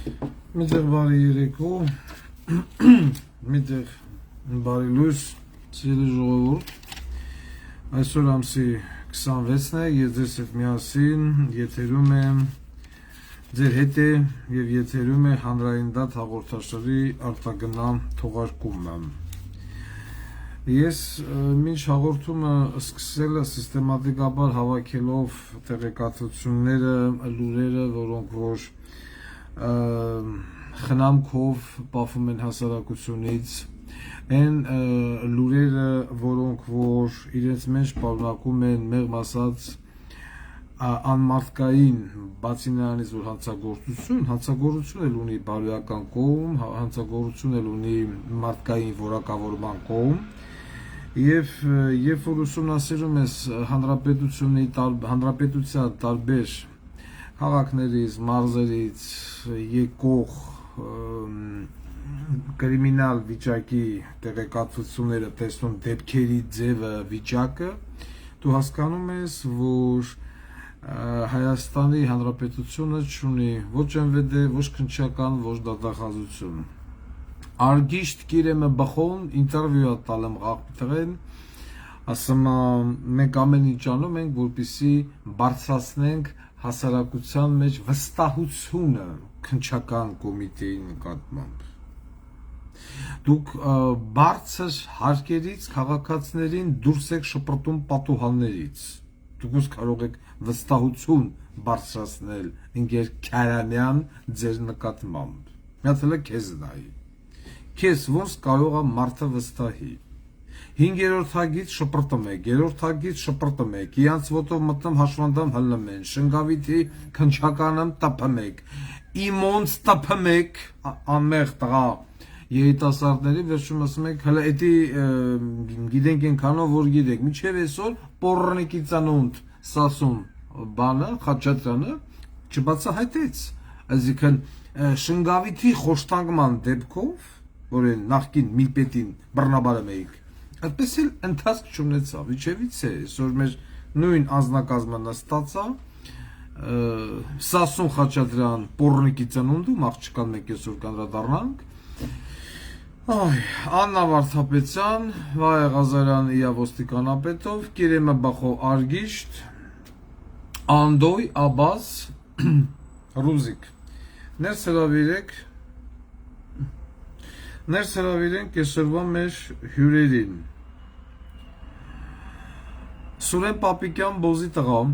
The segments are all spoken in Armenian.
Միտեղ բարի երեկո, միտեղ բարի լույս, սիրելի ժողովուրդ, այսօր ամսի 26-ն է, ես ձեզ հետ միասին եթերում եմ, ձեր հետ է և եթերում է հանրային դատ հաղորդաշարի արտագնամ թողարկումը։ Ես մինչ հաղորդումը սկսել սիստեմատիկաբար հավաքելով տեղեկատվությունները, լուրերը, որոնք որ խնամքով պահվում են հասարակությունից, այն լուրերը, որոնք որ իրենց մեջ պարունակում են մեղմ ասած անմարդկային, բացի նրանից որ հանցագործություն էլ ունի բարոյական կողմ, հանցագործություն էլ ունի մարդկային որակավորման կողմ, եւ երբ որ ուսումնասիրում ես հանրապետության տարբեր քաղաքներից, մարզերից եկող կրիմինալ վիճակի տեղեկատվությունները, տեսնում դեպքերի ձևը, վիճակը, դու հասկանում ես, որ Հայաստանի Հանրապետությունը չունի ոչ ՄՎԴ, ոչ քննչական, ոչ դատախազություն։ Արգիշտ կիրեմը բխոն ինտերվյու տալեմ աղբթրեն, ասում մենք ամեն ինչ անում ենք, որպեսզի բարձրացնենք հասարակության մեջ վստահությունը քննչական կոմիտեի նկատմամբ։ Դուք բարձր հարկերից քաղաքացիներին դուրս եք շպրտում պատուհաններից։ Դուք կարող եք վստահություն բարձրացնել ընկեր Քարանյան ձեր նկատմամբ։ Միացել եք քեզ նայի։ Քեզ ոնց կարող է մարդը վստահի։ 5-րդ հագից շպրտում եք, 3-րդ հագից շպրտում եք, իրանց ոտով մտնում հաշվանդամ հլնում են, շնգավիթի քնչականամ տպում եք, իմոնց տպում եք, անմեղ տղա երիտասարդների վերջում ասում եք, հələ էդի գիտենք ենքանով որ գիտեք, միջև այսօր պոռնիկի ծանոնդ սասում բանը, խաչատրանը չբացահայտեց, այսինքն շնգավիթի խոշտանգման դեպքով, որ նախկին միլպետին բռնաբարում էիք, այդպես էլ ընթացք չունեցավ, իջևից է, այսօր մեր նույն անձնակազմը նստած է, Սասուն Խաչատրյան պոռնիկի ծնունդում աղջկան մեկ այսօր կանդրադառնանք, Աննա Վարդապետյան, Վայե Ղազարյան իրավոստիկանապետով, Կիրեմը Բախով Արգիշտ, Անդոյ Աբաս, Ռուզիկ, ներս հրավիրենք այսօրվա մեր հյուրերին, Սուրեն Պապիկյան Բոզի տղամ,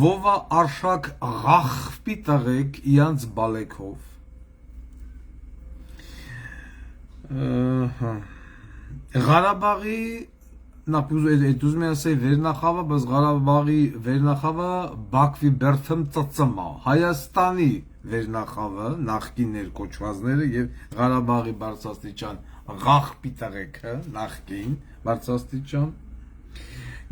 Վովա Արշակ Ղախպի տղեկ իրանց բալեքով, Ղարաբաղի ուզում եմ ասել վերնախավը, բայց Ղարաբաղի վերնախավը Բաքվի Բերթում ծծմա, Հայաստանի վերնախավը, նախկիններ կոչվածները և Ղարաբաղի բարձրաստիճան Ղախպի տղեկը, նախկին բարձրաստիճան,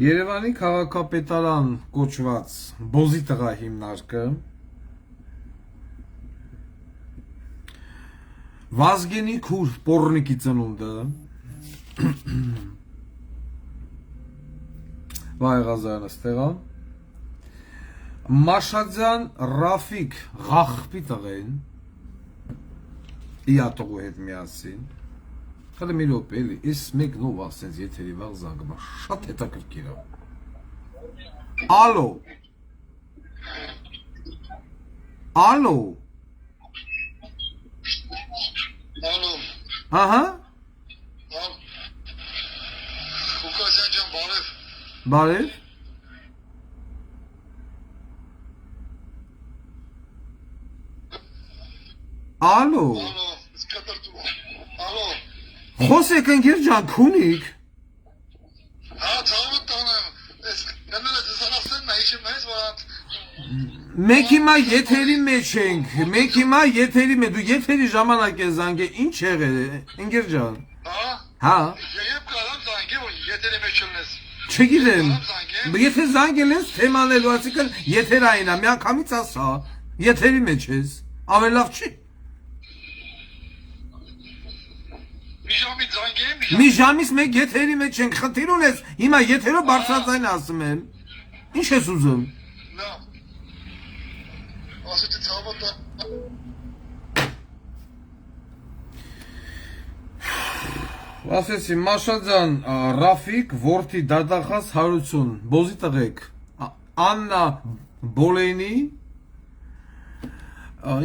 Երևանի քաղաքապետարան կոչված Բոզի տղա հիմնարկը, Վազգենի քուր պոռնիկի ծնունդը, Վայե Ղազարյան ստեղա, Մաշադյան Ռաֆիկ Ղախպի տղեն, իատողու հետ միասին, հələ մի րոպե էլի, ես մեկ նով ասենց եթերի վաղ զանգում, շատ հետաքրքիր է։ Ալո։ Ալո։ Ալո։ Ահա։ Ղուկասյան ջան, բարև։ Բարև։ Ալո։ Ալո, սկատրտում։ Ալո։ Խոսեք ընկեր ջան, քունիկ։ Հա, ցավոտ տանեմ։ Ես գնել եմ դասարասեն, նայիշեմ ես, որ Մենք հիմա եթերի մեջ ենք, մենք հիմա եթերի մեջ, դու եթերի ժամանակ ես զանգել, ինչ եղել է, ընկեր ջան։ Հա։ Հա։ Երբ կարամ զանգել, որ եթերի մեջ չլնես։ Չգիտեմ, եթե զանգել ես թեմանելու, այսինքն եթերային է, միանգամից ասա, եթերի մեջ ես, ավելի լավ չի։ Մի ժամից զանգեմ, Մի ժամից մեկ եթերի մեջ ենք, խնդիր ունես, հիմա եթերով բարձրաձայն ասում եմ, ինչ ես ուզում։ Լավ։ Ասեցի թավը Ասեցի Մաշաջան Ռաֆիկ Որթի դատախազ հարություն բոզի տղեկ Աննա Բոլենի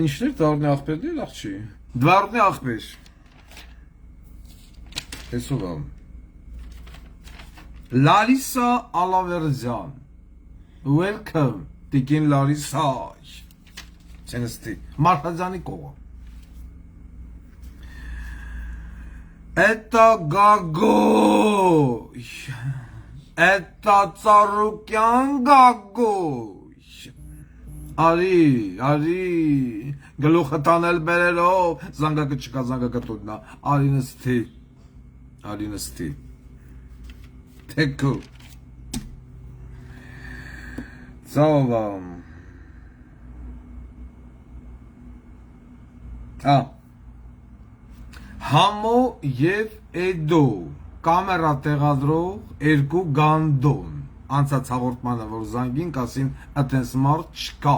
ինչներ դառնի աղբերներ աղջի դառնի աղբեր Այսօր Լարիսա Ալավերձյան Welcome Տիկին Լարիսա Չենստի Մաշաջանի կողը Это Գագոյ Это Ծառուկյան Գագոյ Արի գլուխը տանել բերելով զանգակը չկա զանգակը տուննա Արի նստի Թեկու Ծավամ Համո և Էդո կամերա տեղադրող երկու գանդոն անցած հաղորդմանը որ զանգին կասին այդպես մարդ չկա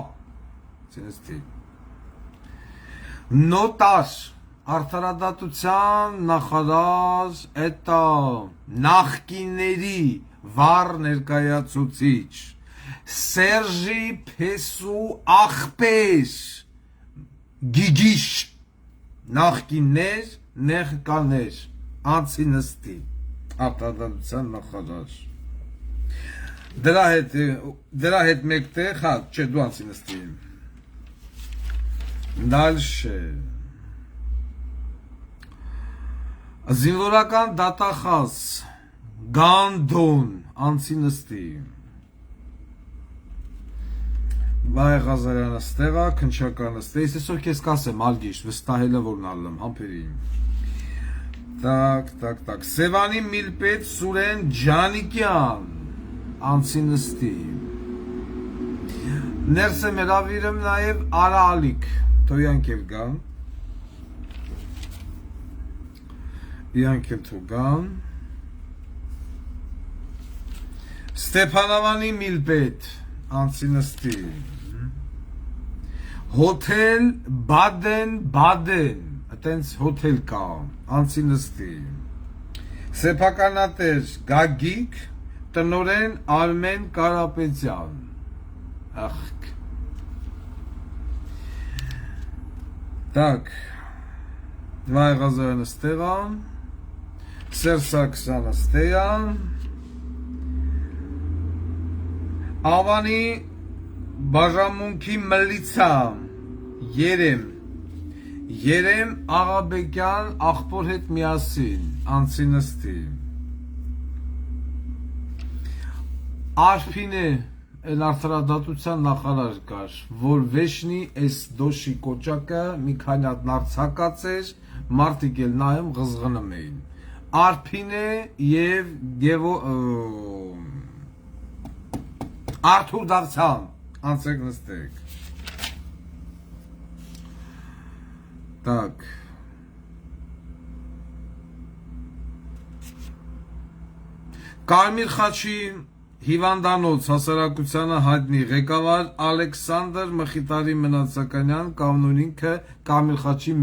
նոտար արդարադատության նախարար էտա նախկինների վառ ներկայացուցիչ Սերժի Փեսու աղբեր գիգիշ նախկիններ Ներկաներ անցի նստի արտադրության նախարար դրա հետ մեկտեղ հա չէ դու անցի նստի Դալշե Զինվորական դատախազ Գանդոն անցի նստի Բայ Ղազարյանը ստեղա քնչականը ստեյս այսօր քեզ կասեմ ալգիշ վստահելը որն ալլեմ համբերին Так Սևանի Միլպետ Սուրեն Ջանիկյան անցի նստի Ներս եմ հրավիրեմ նաև Արա Ալիկ Թոյանք էլ գան Իրանք էլ թուգան Ստեփանավանի Միլպետ անցի նստի Հոթել Բադեն Այտենց հոթել կա անցի նստի Սեփականատեր Գագիկ տնորեն Արմեն Կարապետյան Ախք Так Վայ Ղազարյանը ստեղա Սերժ Սարգսյանը ստեղա Ավանի Բաժամունքի մլիցա Երեմ Աղաբեկյան աղբոր հետ միասին անցի նստի Արփինե էլ արդարադատության նախարար կար որ վեշնի էս դոշի կոճակը մի քանի հատ նարցակած էր մարդիկ էլ նայում ղզղնում էին Արփինե եւ Արթուր Դավթյան անցեք նստեք Так Կարմիր խաչի հիվանդանոց հասարակությանը հայտնի ղեկավար Ալեքսանդր Մխիտարի Մնացականյան կանոն ինքը Կարմիր խաչի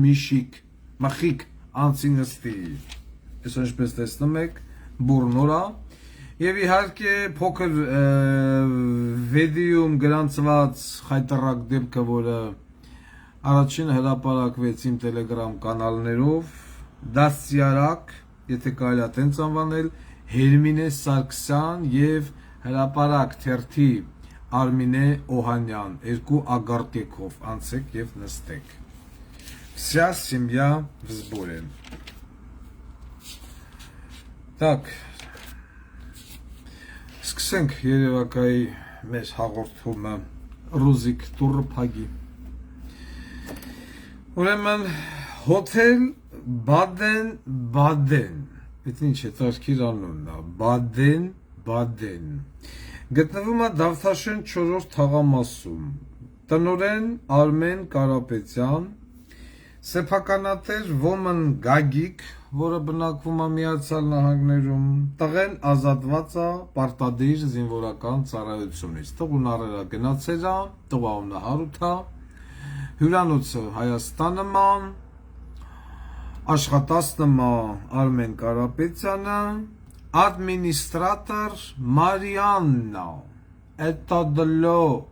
Մխիկ անցի նստի Այս ինչպես տեսնում եք բուրնորա Եվ իհարկե փոքր վիդեոում գրանցված խայտարակ դեպքը, որը առաջին հրապարակվեց իմ Telegram կանալներով, դասյարակ, եթե կարելի է տենց անվանել, Հերմինե Սարգսյան եւ հրապարակ թերթի Արմինե Օհանյան, երկու ագարտեկով անցեք եւ նստեք։ Вся семья в сборе։ Так Սկսենք երևակայի մեր հաղորդումը Ռուզիկ Տուրփագի Ուրեմն հոթել Բադեն Այդ ինչ է տարքիր անունն է Բադեն Գտնվում է Դավթաշեն 4-րդ թաղամասում Տնօրեն Արմեն Կարապետյան Սեփականատեր Ոմն Գագիկ որը բնակվում է Միացյալ Նահանգներում, տղեն ազատված է պարտադիր զինվորական ծառայությունից։ Տղուն առերա գնացել է, տղաունը հարութ է, հյուրանոցը Հայաստանը մա, աշխատասը մա Արմեն Կարապետյանը, administrator Marianna, это դլոյ,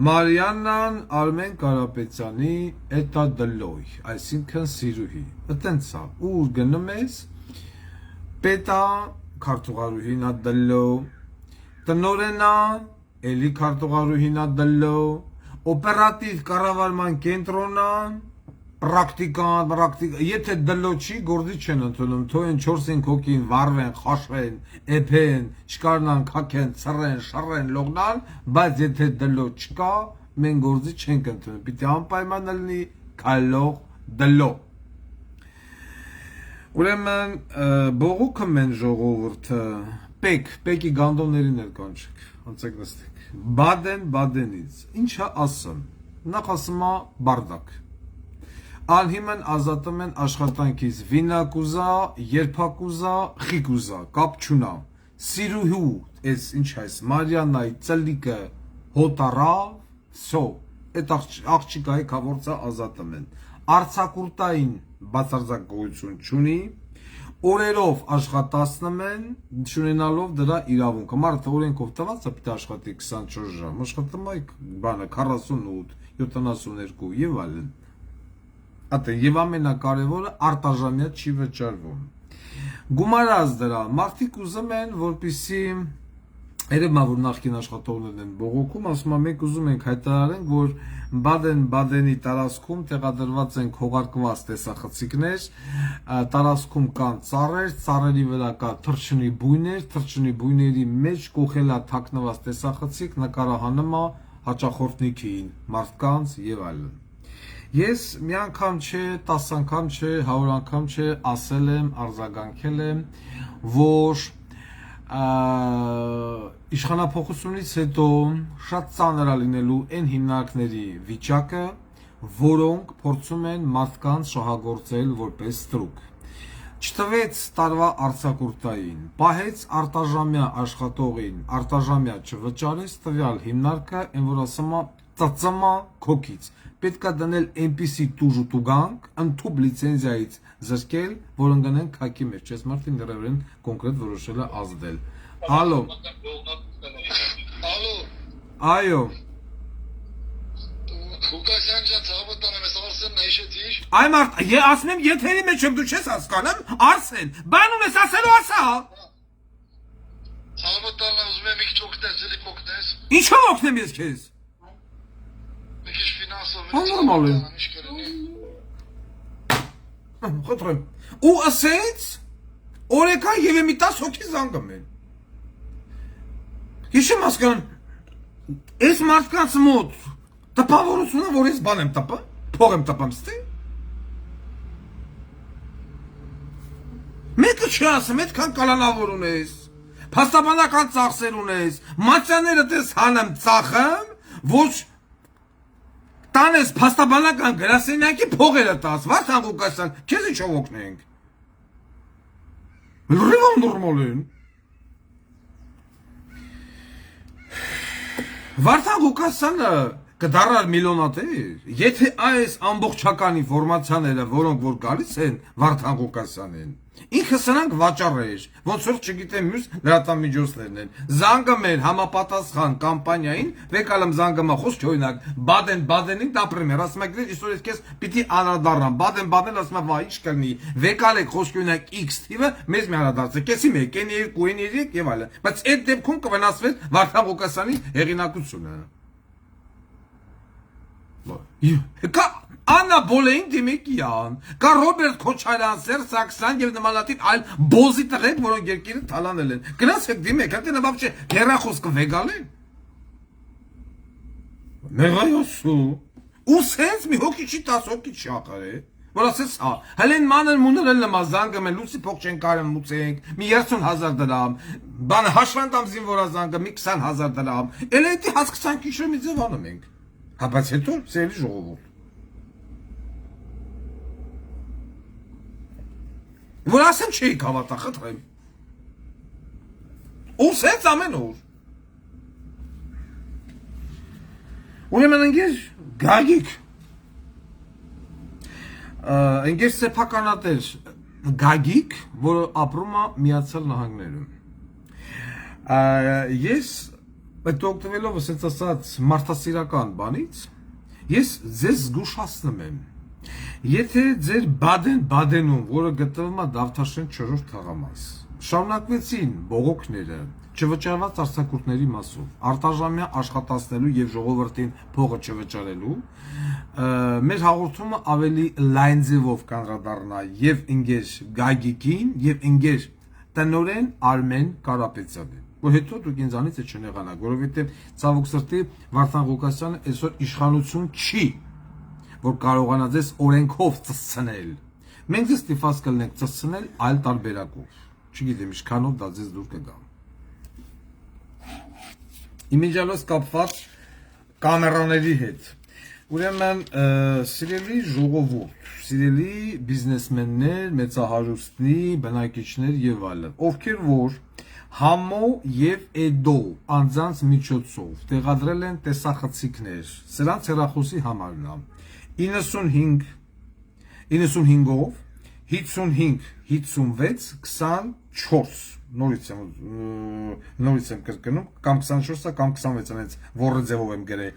Մարիաննան Արմեն Կարապետյանի это դլոյ, այսինքն սիրուհի, ըտենց է, ուր գնում ես, պետա քարտուղարուհին ա դլոյ, տնորենա, էլի քարտուղարուհին ա դլոյ, օպերատիվ կառավարման կենտրոնա, պրակտիկան, եթե դլոյ չի, գործի չեն ընդունում, թողեն 4-5 հոգին վարվեն, խաշվեն, էփեն, չկարնան, քաքեն, ծռեն, շռեն, լողնան, բայց եթե դլոյ չկա, մենք գործի չենք ընդունում, պիտի անպայման լինի քայլող դլոյ։ Ուրեմն բողոքը մեն ժողովուրդը, պեկի գանդոններին էլ կանչեք, անցեք նստեք, Բադենից, ինչա ասում, նախ ասում է բարդակ, Անհիմն ազատում են աշխատանքից վինակուզա, երբակուզա, խիկուզա, կապ չունա, սիրուհու, ես ինչ այս, Մարիաննայի ծլիկը հոտարավ, սո, այդ աղջիկայի կավորցա ազատում են, արցակուրտային բացարձակ գոյություն չունի, օրերով աշխատացնում են, չունենալով դրա իրավունքը, մարդը օրենքով տված է պիտի աշխատի 24 ժամ, աշխատում է բանը 48, 72 եւ այլն։ Եվ ամենակարևորը արտաժամյա չի վճարվում։ Գումարած դրա, մարդիկ ուզում են, որպեսզի երևի որ նախկին աշխատողներն են բողոքում, ասում են մենք ուզում ենք հայտարարենք, որ Բադենի տարածքում տեղադրված են քողարկված տեսախցիկներ, տարածքում կան ծառեր, ծառերի վրա կա թռչնի բույներ, թռչնի բույների մեջ կողելա թաքնված տեսախցիկ նկարահանում է հաճախորդնիկին, մարդկանց եւ այլն։ Ես մի անգամ չէ, 10 անգամ չէ, 100 անգամ չէ, ասել եմ, արձագանքել եմ, որ իշխանափոխությունից հետո շատ ծանր է լինելու այն հիմնարկների վիճակը, որոնք փորձում են մարդկանց շահագործել որպես ստրուկ։ Չտվեց տարվա արձակուրդային, պահեց արտաժամյա աշխատողին, արտաժամյա չվճարեց տվյալ հիմնարկը, այն որ ասում է ծծմա քոքից։ Պետք է դնել այնպիսի տուժ ու տուգանք, ընդཐུպ լիցենզիայից զրկել, որ ընկնեն քաքի մեջ, չես մարդին դրավեն կոնկրետ որոշել է ազդել։ Ալո։ Այո։ Ղուկասյան ջան, ցավոտան եմ ասեմ նայշեցի։ Այ մարդ, ասում եմ եթերի մեջ եմ դու չես հասկանում, Արսեն, բան ունես ասելու ասա։ Ցավոտան ուզում եմ մի քիչ օգնես, ելի օգնես։ Ինչով օգնեմ ես քեզ։ Մի քիչ ֆինանսով։ Նորմալ է։ Խնդրեմ։ Ու ասեց օրեկան եւ մի 10 հոգի զանգում են։ Հիշում հասկան, այս մարդկանց մոտ տպավորությունը, որ ես բան եմ տպա, փող եմ տպամ ստի։ Մեկը չի ասում, այդքան կալանավոր ունես, փաստաբանական ծախսեր ունես, մատյաները տես հանեմ ծախեմ, ոչ տանես փաստաբանական գրասենյակի փողերը տաս, Վարդան Ղուկասյան, քեզ ինչով օգնենք։ Լրիվ նորմալ են։ Վարդան Ղուկասյանը կդառնար միլիոնատեր, եթե այս ամբողջական ինֆորմացիաները, որոնք որ գալիս են Վարդան Ղուկասյանին, ինքը սրանք վաճառեր, ոնց որ չգիտեմ մյուս լրատվամիջոցներն են, զանգում են համապատասխան կամպանիային, վեկալում զանգում է խոսք օրինակ Բադենին դապրեմեր, ասում եք այսօր ես քեզ պիտի անդրադառնամ, Բադեն ասում է վայ ինչ կլինի, վեկալեք խոսք օրինակ X թիվը մեզ մի անդրադարձեք, կեսի 1, N2, N3 եւ այլն, բայց այդ դեպքում կվնասվեր Վարդան Ղուկասյանի հեղինակությունը։ Կա Աննա Բոլեին Դիմիկյան, կա Ռոբերտ Քոչարյան, Սերժ Սարգսյան եւ նմանատիպ այլ բոզի տղեր, որոնք երկիրը թալանել են։ Գնացեք դիմեք, հատենա բաբչե հերախոսքը վեգալ է։ Նեղայոսու։ Ու սենց մի հոգի չի 10 հոգի չի ախարե։ Որ ասես, հելեն մանր մունել լմա զանգում են, լուսի փող չեն կարեմ մուծենք, մի 30,000 դրամ, բան հաշվանդամ զինվորա զանգը մի 20,000 դրամ, էլ էդի հասկացան քիշը մի ձև անում ենք։ Հա բայց հետո սերի ժողովուրդ։ Որ ասեմ չի հավատա, խնդրեմ։ Ու սենց ամեն օր։ Ուրեմն ընկեր Գագիկ ընկեր սեփականատեր Գագիկ, որը ապրում է Միացյալ Նահանգներում։ Ես այդ օգտվելով ասած ասած մարդասիրական բանից, ես ձեզ զգուշացնում եմ, եթե ձեր Բադեն-Բադենում, որը գտնվում է Դավթաշեն 4-րդ թաղամաս, շարունակվեցին բողոքները չվճարված արձակուրդների մասով, արտաժամյա աշխատացնելու եւ ժողովրդին փողը չվճարելու, մեր հաղորդումը ավելի լայն ձևով կանրադառնա եւ ընկեր Գագիկին եւ ընկեր տնօրեն Արմեն Կարապետյանին, որ հետո դուք ինձանից չնեղանաք, որովհետեւ ցավոք սրտի Վարդան Ղուկասյանը այսօր իշխանություն չի, որ կարողանա ձեզ օրենքով ծծցնել։ Մենք ձեզ ստիպված կլինենք ծծցնել այլ տարբերակով։ Չգիտեմ, ինչքանով դա ձեզ դուր կգա։ Իմիջիալոս կապված կամերաների հետ։ Ուրեմն, սիրելի ժողովուրդ, սիրելի բիզնեսմեններ, մեծահարուստներ, բնակիչներ եւ այլն, ովքեր որ Համո եւ Էդո անձանց միջոցով տեղադրել են տեսախցիկներ, սրանց հեռախոսի համարն է 95-ով 55 56 24 նորից եմ կրկնում կամ 24-ը կամ 26-ը հենց որը ձևով եմ գրել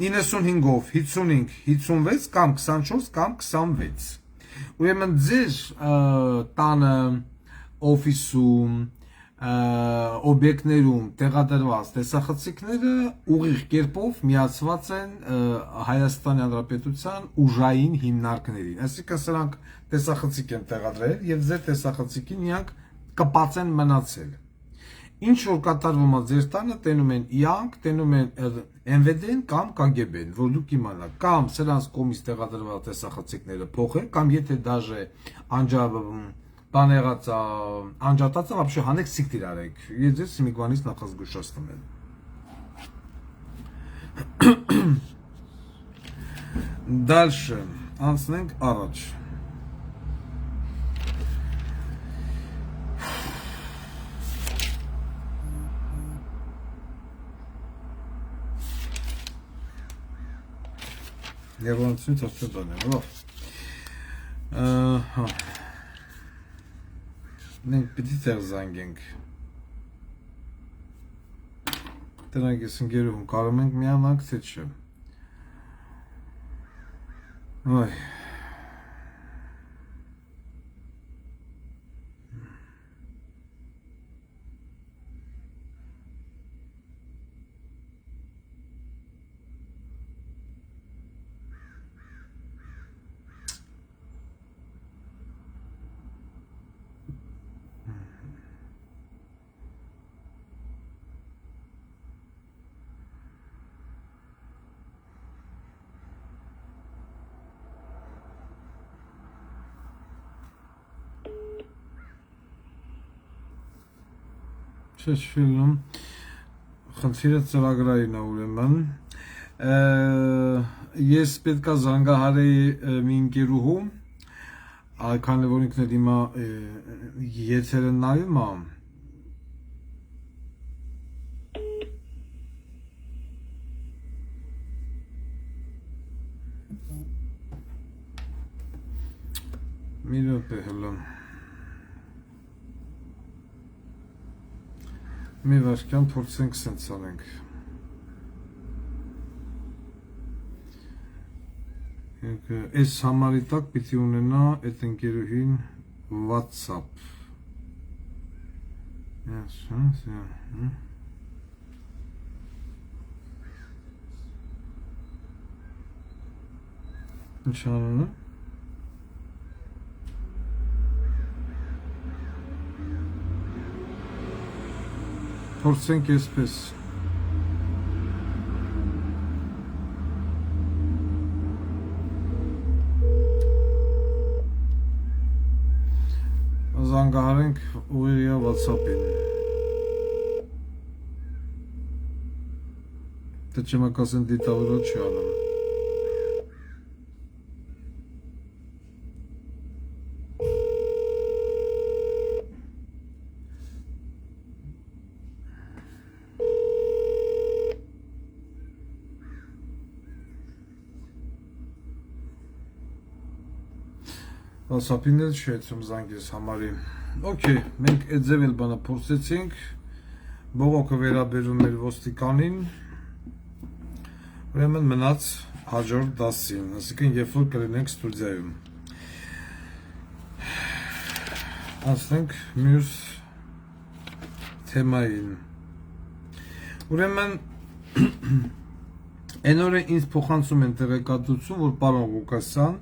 95-ով 55 56 կամ 24 կամ 26 ուրեմն ձեր տանը օֆիսում օբյեկտներում տեղադրված տեսախցիկները ուղիղ կերպով միացված են Հայաստանի Հանրապետության ուժային հիմնարկներին, այսինքն սրանք տեսախցիկ են տեղադրել եւ ձեր տեսախցիկին իրանք կպած են մնացել։ Ինչ որ կատարվում է ձեր տանը, տենում են իրանք, տենում են ՄՎԴ-ն կամ ԿԳԲ-ն, որ դուք իմանաք, կամ սրանց կողմից տեղադրված տեսախցիկները փոխել, կամ եթե դաժե բան եղած անջատածը вообще հանեք սիկտիր արեք։ Ես ձեզ հիմիկվանից նախազգուշացնում եմ։ Դальше անցնենք առաջ։ Երևանցին ծածկել դան է, լավ։ Մենք պիտի տեղ զանգենք։ Տնակ ես ընկերուհուն կարում ենք միանանք, թե չէ։ Ոյ։ Չեչվիլնում խնդիրը ծրագրային է ուրեմն ես պետքա զանգահարեի մի ընկերուհու քանի որ ինքն էլ հիմա եթերը նայում է մի րոպե հլը մի վարքյան փորձենք սենց անենք այս համարի տակ պիտի ունենա այդ ընկերուհին WhatsApp ինչ անունը փորձենք այսպես զանգահարենք ուղիղ WhatsApp-ին դե չմակասեն դիտավորը չի անում WhatsApp-ին էլ շեյթում զանգես համարի։ Okay, մենք այդ ձև էլ բանը փորձեցինք։ Բողոքը վերաբերում էր ոստիկանին։ Ուրեմն մնաց հաջորդ դասին, այսինքն երբ որ կլինենք ստուդիայում։ Անցնենք մյուս թեմային։ Ուրեմն այն օրը ինձ փոխանցում են տեղեկատվություն, որ պարոն Ղուկասյան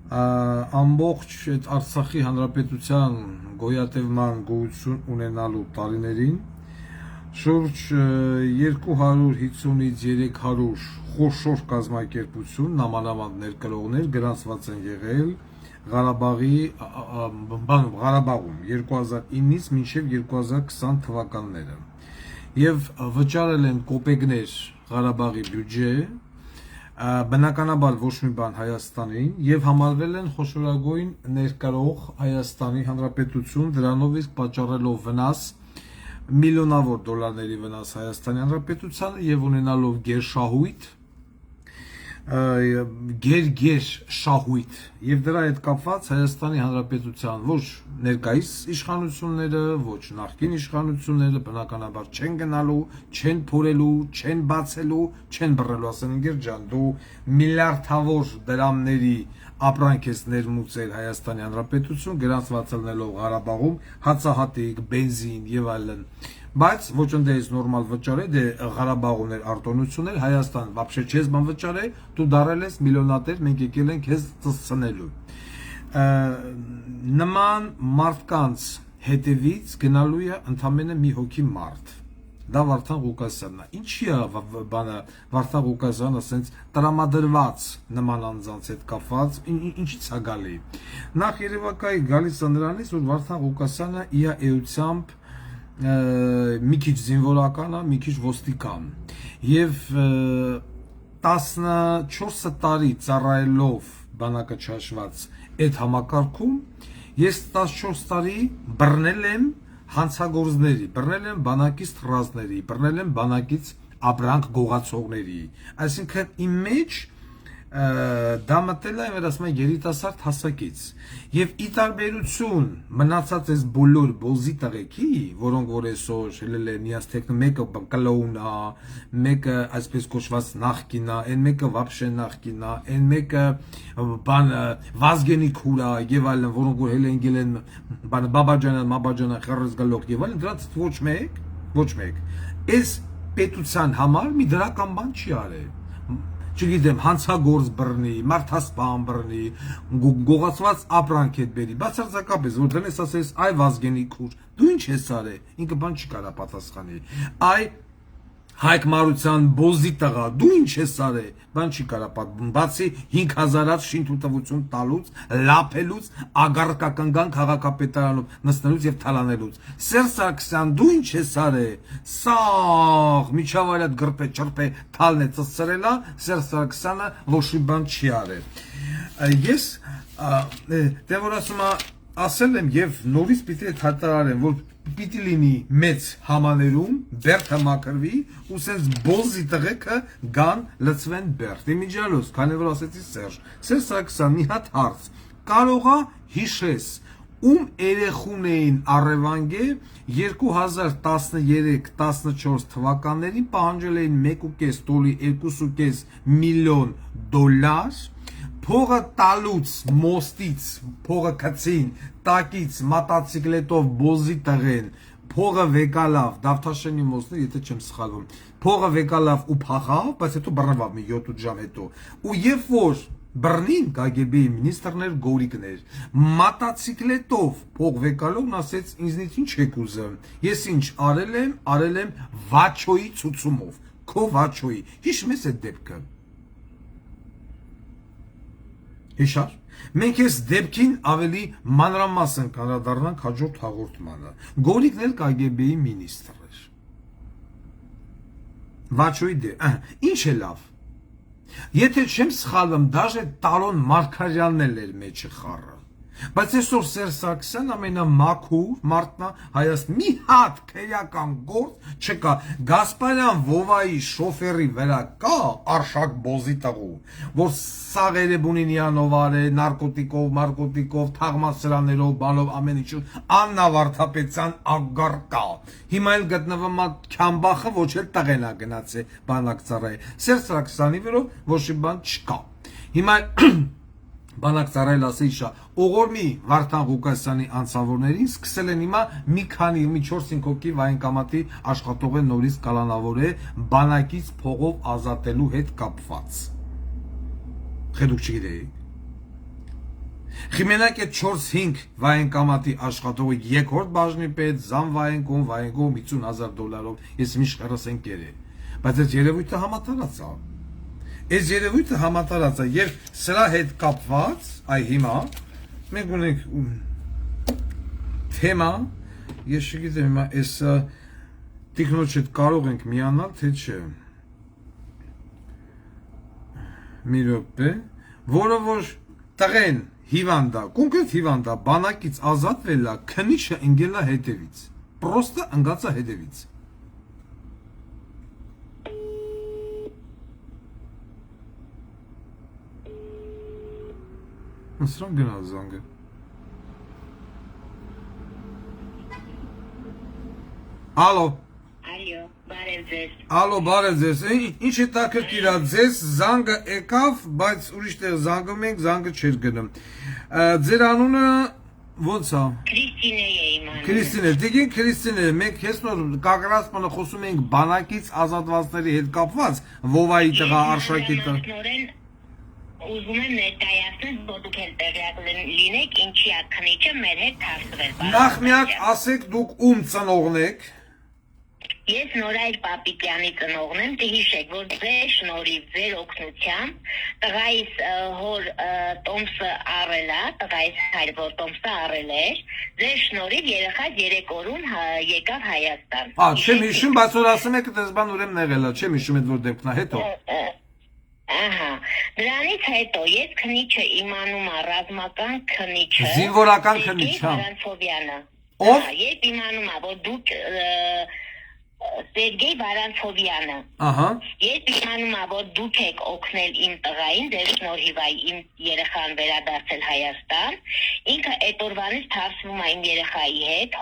ամբողջ այդ Արցախի հանրապետության գոյատևման գոյություն ունենալու տարիներին շուրջ 250-ից 300 խոշոր կազմակերպություն նամանավանդ ներկրողներ գրանցված են եղել Ղարաբաղում 2009-ից մինչև 2020 թվականները եւ վճարել են կոպեկներ Ղարաբաղի բյուջե բնականաբար ոչ մի բան Հայաստանին եւ համարվել են խոշորագույն ներկրող Հայաստանի Հանրապետություն դրանով իսկ պատճառելով վնաս միլիոնավոր դոլարների վնաս Հայաստանի Հանրապետությանը եւ ունենալով գերշահույթ գեր-շահույթ եւ դրա հետ կապված Հայաստանի Հանրապետության ոչ ներկայիս իշխանությունները, ոչ նախկին իշխանությունները բնականաբար չեն գնալու, չեն փորելու, չեն բացելու, չեն բռնելու, ասեն ինգեր ջան, դու միլիարդավոր դրամների ապրանք ես ներմուծել Հայաստանի Հանրապետություն, գրանցված ելնելով Ղարաբաղում, հացահատիկ, բենզին եւ այլն։ Բայց ոչ ընդդես նորմալ վճարե, դե Ղարաբաղում էր արտոնություններ, Հայաստան вообще չես բան վճարե, դու դարել ես միլիոնատեր, մենք եկել ենք քեզ ծծցնելու։ Նման մարդկանց հետևից գնալու է ընդամենը մի հոգի մարդ։ Դա Վարդան Ղուկասյանն է։ Ինչի է բանը Վարդան Ղուկասյանը ասենց տրամադրված նման անձանց հետ կապված, ինչից է գալի։ Նախ երևակայի գալիս է նրանից, որ Վարդան Ղուկասյանը իր էությամբ մի քիչ զինվորական է, մի քիչ ոստիկան եւ 14 տարի ծառայելով բանակը չհաշված այդ համակարգում ես 14 տարի բռնել եմ հանցագործների, բռնել եմ բանակից թռազների, բռնել եմ բանակից ապրանք գողացողների, այսինքն իմ մեջ դա մտել է ասում են երիտասարդ հասակից եւ ի տարբերություն մնացած այս բոլոր բոզի տղեկի, որոնք որ այսօր ելել են միաստեքն մեկը կլոուն է, մեկը այսպես կոչված նախկին է, այն մեկը вообще նախկին է, այն մեկը բան Վազգենի քուր է եւ այլն, որոնք որ հել են գել են բան Բաբաջանը, խռս գլող եւ այլն, դրանց ոչ մեկ այս պետության համար մի դրական բան չի արել։ Չգիտեմ, հանցագործ բռնի, մարդասպան բռնի, գողացված ապրանք հետ բերի, բացարձակապես, որ դնես ասես, այ Վազգենի քուր, դու ինչ ես արել, ինքը բան չի կարա պատասխանի, այ Հայկ Մարության բոզի տղա, դու ինչ ես արել, բան չի կարա պատմում, բացի 5000-ած շինթուտվություն տալուց, լափելուց, ագարկակնգան քաղաքապետարանում նստելուց եւ թալանելուց։ Սերժ Սարգսյան, դու ինչ ես արել, սաղ միջավայրդ գրպե չրպե թալն է ծծրելա, Սերժ Սարգսյանը ոչ մի բան չի արել։ Ես դե որ ասել եմ եւ նորից պիտի հայտարարեմ, որ պիտի լինի մեծ համաներում, բերդը մաքրվի, ու սենց բոզի տղեկը գան լծվեն բերդ։ Իմիջիալոս, քանի որ ասեցի Սերժ Սարգսյան մի հատ հարց, կարողա հիշես, ում երեխուն էին առևանգե 2013-14 թվականներին պահանջել էին 1.5 տոլի 2.5 միլիոն դոլար փողը տալուց մոստից, փողը կցին, տակից, մոտոցիկլետով բոզի տղեն, փողը վեկալավ, Դավթաշենի մոստը, եթե չեմ սխալվում, փողը վեկալավ ու փախավ, բայց հետո բռնվավ մի 7-8 ժամ հետո, ու երբ որ բռնին KGB-ի մինիստրներ գորիկներ, մոտոցիկլետով փող վեկալով ասեց ինձնից ինչ եք ուզում, ես ինչ արել եմ Վաչոյի ցուցումով, քո Վաչոյի, հիշում ես այդ դեպքը։ Հիշար, մենք ես դեպքին ավելի մանրամասն կանդրադառնանք հաջորդ հաղորդմանը։ Գորիկն էլ KGB-ի մինիստր էր։ Վաչոյի ինչ է լավ։ Եթե չեմ սխալվում, դաժե Տարոն Մարգարյանն էլ էր մեջը խառը։ Բայց այսօր Սերժ Սարգսյան ամենամաքուր մարդն Հայաստան մի հատ քերական գործ չկա Գասպարյան Վովայի շոֆերի վրա կա Արշակ Բոզի տղու որ սաղ Էրեբունինյանով արե նարկոտիկով թաղմասրաներով բանով ամեն ինչ Աննա Վարդապետյան ագար կա հիմա էլ գտնվում է Քամբախը ոչ էլ տղենա գնաց է բանակցարայ Սերժ Սարգսյանի վերով ոչ մի բան չկա հիմա Բանակ ծառայել ասի շա Օղորմի Վարդան Ղուկասյանի անձնավորներին սկսել են հիմա մի քանի մի 4-5 հոգի վայնկամատի աշխատող են նորից կալանավոր է բանակից փողով ազատելու հետ կապված Խեդուք չգիտեիք Խիմենակ է 4-5 վայնկամատի աշխատողը երկրորդ բաժնի պետ զամ վայնկոմ 50,000 ես միշտ կրսենկեր է բայց այս երևույթը համատարած է Այս երևույթը համատարած է եւ սրա հետ կապված այ հիմա մենք ունենք թեմա ես չգիտեմ հիմա այս տեխնոջ հետ կարող ենք միանալ թե չէ մի րոպե որը որ տղեն հիվանդա կոնկրետ հիվանդա բանակից ազատվել է քնիչը ընկելա հետևից պրոստը ընկածա հետևից Սրան գնալ զանգը Ալո Ալո բարև ձեզ Ինչ է տակրկիրա ձեզ զանգը եկավ բայց ուրիշ տեղ զանգում ենք զանգը չեր գնում Ձեր անունը ոնց է Քրիստինե է իմ անունը Քրիստինե դիգին Քրիստինե մենք հես նոր կակրասպանը խոսում ենք բանակից ազատվածների հետ կապված Վովայի տղա Արշակի տղա Ուզում եմ ներկայացնել, որ դուք էլ տեղյակ լինեք, ինչի է քնիչը մեր հետ թարսվել։ Նախ միակ ասեք դուք ում ծնողն եք։ Ես Նորայր Պապիկյանի ծնողն եմ, դիհիշեք, որ ձեր շնորհիվ, ձեր օգնությամբ տղայիս հոր տոմսը առել է, տղայիս հայր որ տոմսը առել էր, ձեր շնորհիվ երեխա 3 օրում եկավ Հայաստան։ Չեմ հիշում, բայց որ ասում եք դες բան ուրեմն եղել է, չեմ հիշում այդ որ դեպքն է, հետո։ Ահա, դրանից հետո ես քնիչը իմանում եմ ռազմական քնիչը Զինվորական քնիչ, հա։ Ով? Ես իմանում եմ, որ դուք Սերգեյ Վարանցովյանը Ահա Ես իմանում եմ, որ դուք եք օգնել իմ տղային, ձեր շնորհիվ իմ երեխան վերադարձել Հայաստան Ինքը այդ օրվանից թարսվում է իմ երեխայի հետ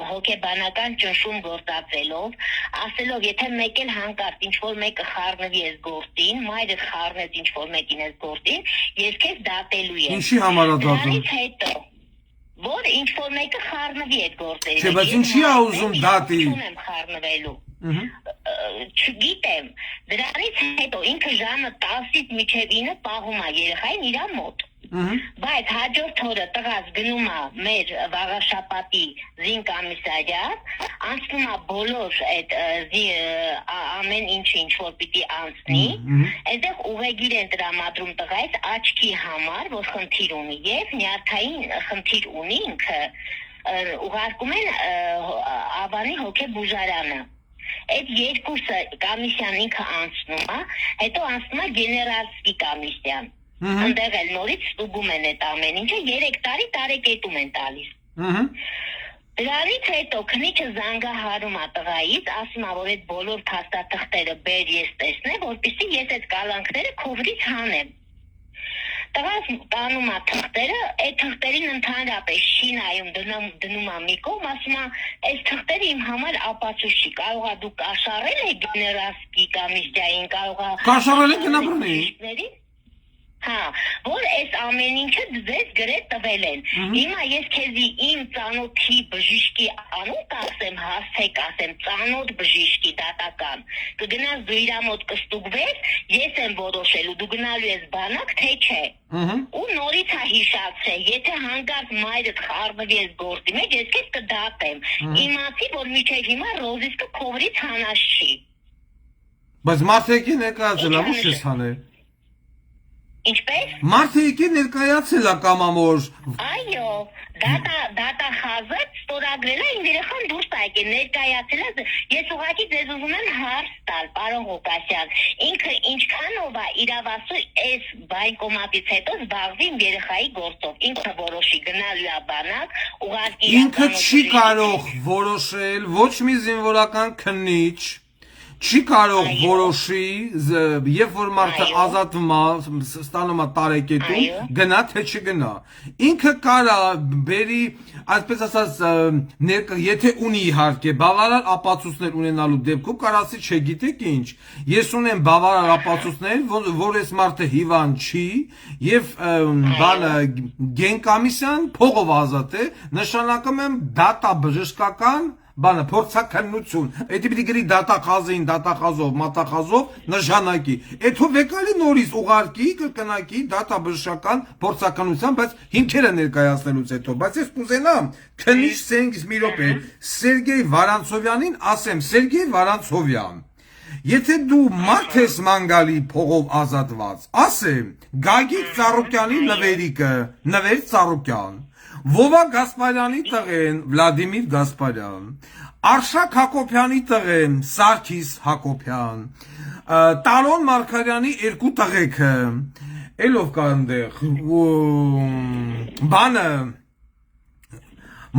հոգեբանական ճնշում գործածելով ասելով, եթե մեկ էլ հանկարծ ինչ-որ մեկը խառնվի այս գործին մայրդ խառնեց ինչ-որ մեկին այս գործին ես քեզ դատելու եմ Ինչի համար է դատում Դրանից հետո Որ ինչ-որ մեկը խառնվի այդ գործերին Չէ, բայց ինչի է ուզում դատի Չունեմ խառնվելու Չգիտեմ Դրանից հետո ինքը ժամը 10-ից մինչև 9 պահում է երեխային իրա մոտ Բայց հաջորդ օրը տղաս գնում է մեր վաղաշապատի զինկոմիսարիատ, անցնում է բոլոր այդ ամեն ինչ որ պիտի անցնի, այդտեղ ուղեգիր են տրամադրում տղայից աչքի համար, որ խնդիր ունի եւ նյարդային խնդիր ունի ինքը ուղարկում են Ավանի հոգեբուժարանը Այդ երկուսը կոմիսիան ինքը անցնում է, հետո անցնում է գեներալսկի կոմիսիան Այնտեղ էլ նորից ստուգում են այդ ամեն ինչը 3 տարի տարեկետում են տալիս Դրանից հետո քնիչը զանգահարում է տղայից, ասում է, որ այդ բոլոր փաստաթղթերը բեր ես տեսնեմ, որպեսզի ես այդ կալանքները քովրից հանեմ Տղաս տանում է թղթերը, այդ թղթերին ընդհանրապես շինայում դնում է մի կողմ, ասում է, այս թղթերը իմ համար ապացույց չի, կարող է դու կաշառել եք գեներալսկի կոմիսիային, կարող է Կաշառել եք գնաբրանի Հա, որ այս ամեն ինչը ձեզ գրետ տվել են Հիմա ես քեզի իմ ծանոթի բժիշկի անուն կասեմ, հասցեք ասեմ, ծանոթ բժիշկի դատական Կգնաս դու իրա մոտ կստուգվես, ես եմ որոշելու, դու գնալու ես բանակ, թե չէ Ու նորից է հիշացրել, եթե հանկարծ մայրդ խառնվի ես գործի մեջ, ես քեզ կդատեմ Իմացի, որ միջև հիմա ռոզիսկը քովրից հանած չի Բայց մարդեկին եկածել, ո՞ւր ես հանել Ինչպես։ Մարդը եկել ներկայացել է կամամոր։ Այո, դատա խազը ստորագրել է իմ երեխան դուրս է եկել, ներկայացել է։ Ես ուղղակի ձեզ ուզում եմ հարց տալ, պարոն Ղուկասյան, ինքը ինչքանով է իրավասու այս բանկոմատից հետո զբաղվի իմ երեխայի գործով, ինքը որոշի գնալու է բանակ, ուղղակի Ինքը չի կարող որոշել ոչ մի զինվորական քննիչ չի կարող որոշի, երբ որ մարդը ազատվում է, ստանում է տարեկետում, գնա թե չգնա։ Ինքը կարա բերի, այսպես ասած, եթե ունի իհարկե բավարար ապացույցներ ունենալու դեպքում կարասի չգիտեք ինչ։ Ես ունեմ բավարար ապացույցներ, որ այս մարդը հիվանդ չի եւ բանը գենկամիսիան փողով ազատ է, նշանակում եմ դատա բժշկական բանը փորձակնություն, էդի պիտի գրի դատախազին, դատախազով, մատախազով նշանակի։ Էդո վեկալի նորից ուղարկի, կրկնակի դատաբժշկական փորձակնության, բայց հիմքերը ներկայացնելուց հետո, բայց ես կուզենամ քննիչ մի րոպե Սերգեյ Վարանցովյանին ասեմ, Սերգեյ Վարանցովյան, եթե դու մարդ ես մանգալի փողով ազատված, ասեմ, Գագիկ Ծառուկյանի նվերիկը, նվեր Ծառուկյան, Վովա Գասպարյանի տղեն Վլադիմիր Գասպարյան, Արշակ Հակոբյանի տղեն Սարգիս Հակոբյան, Տարոն Մարգարյանի երկու տղեկը, ելով կա այնտեղ, բանը,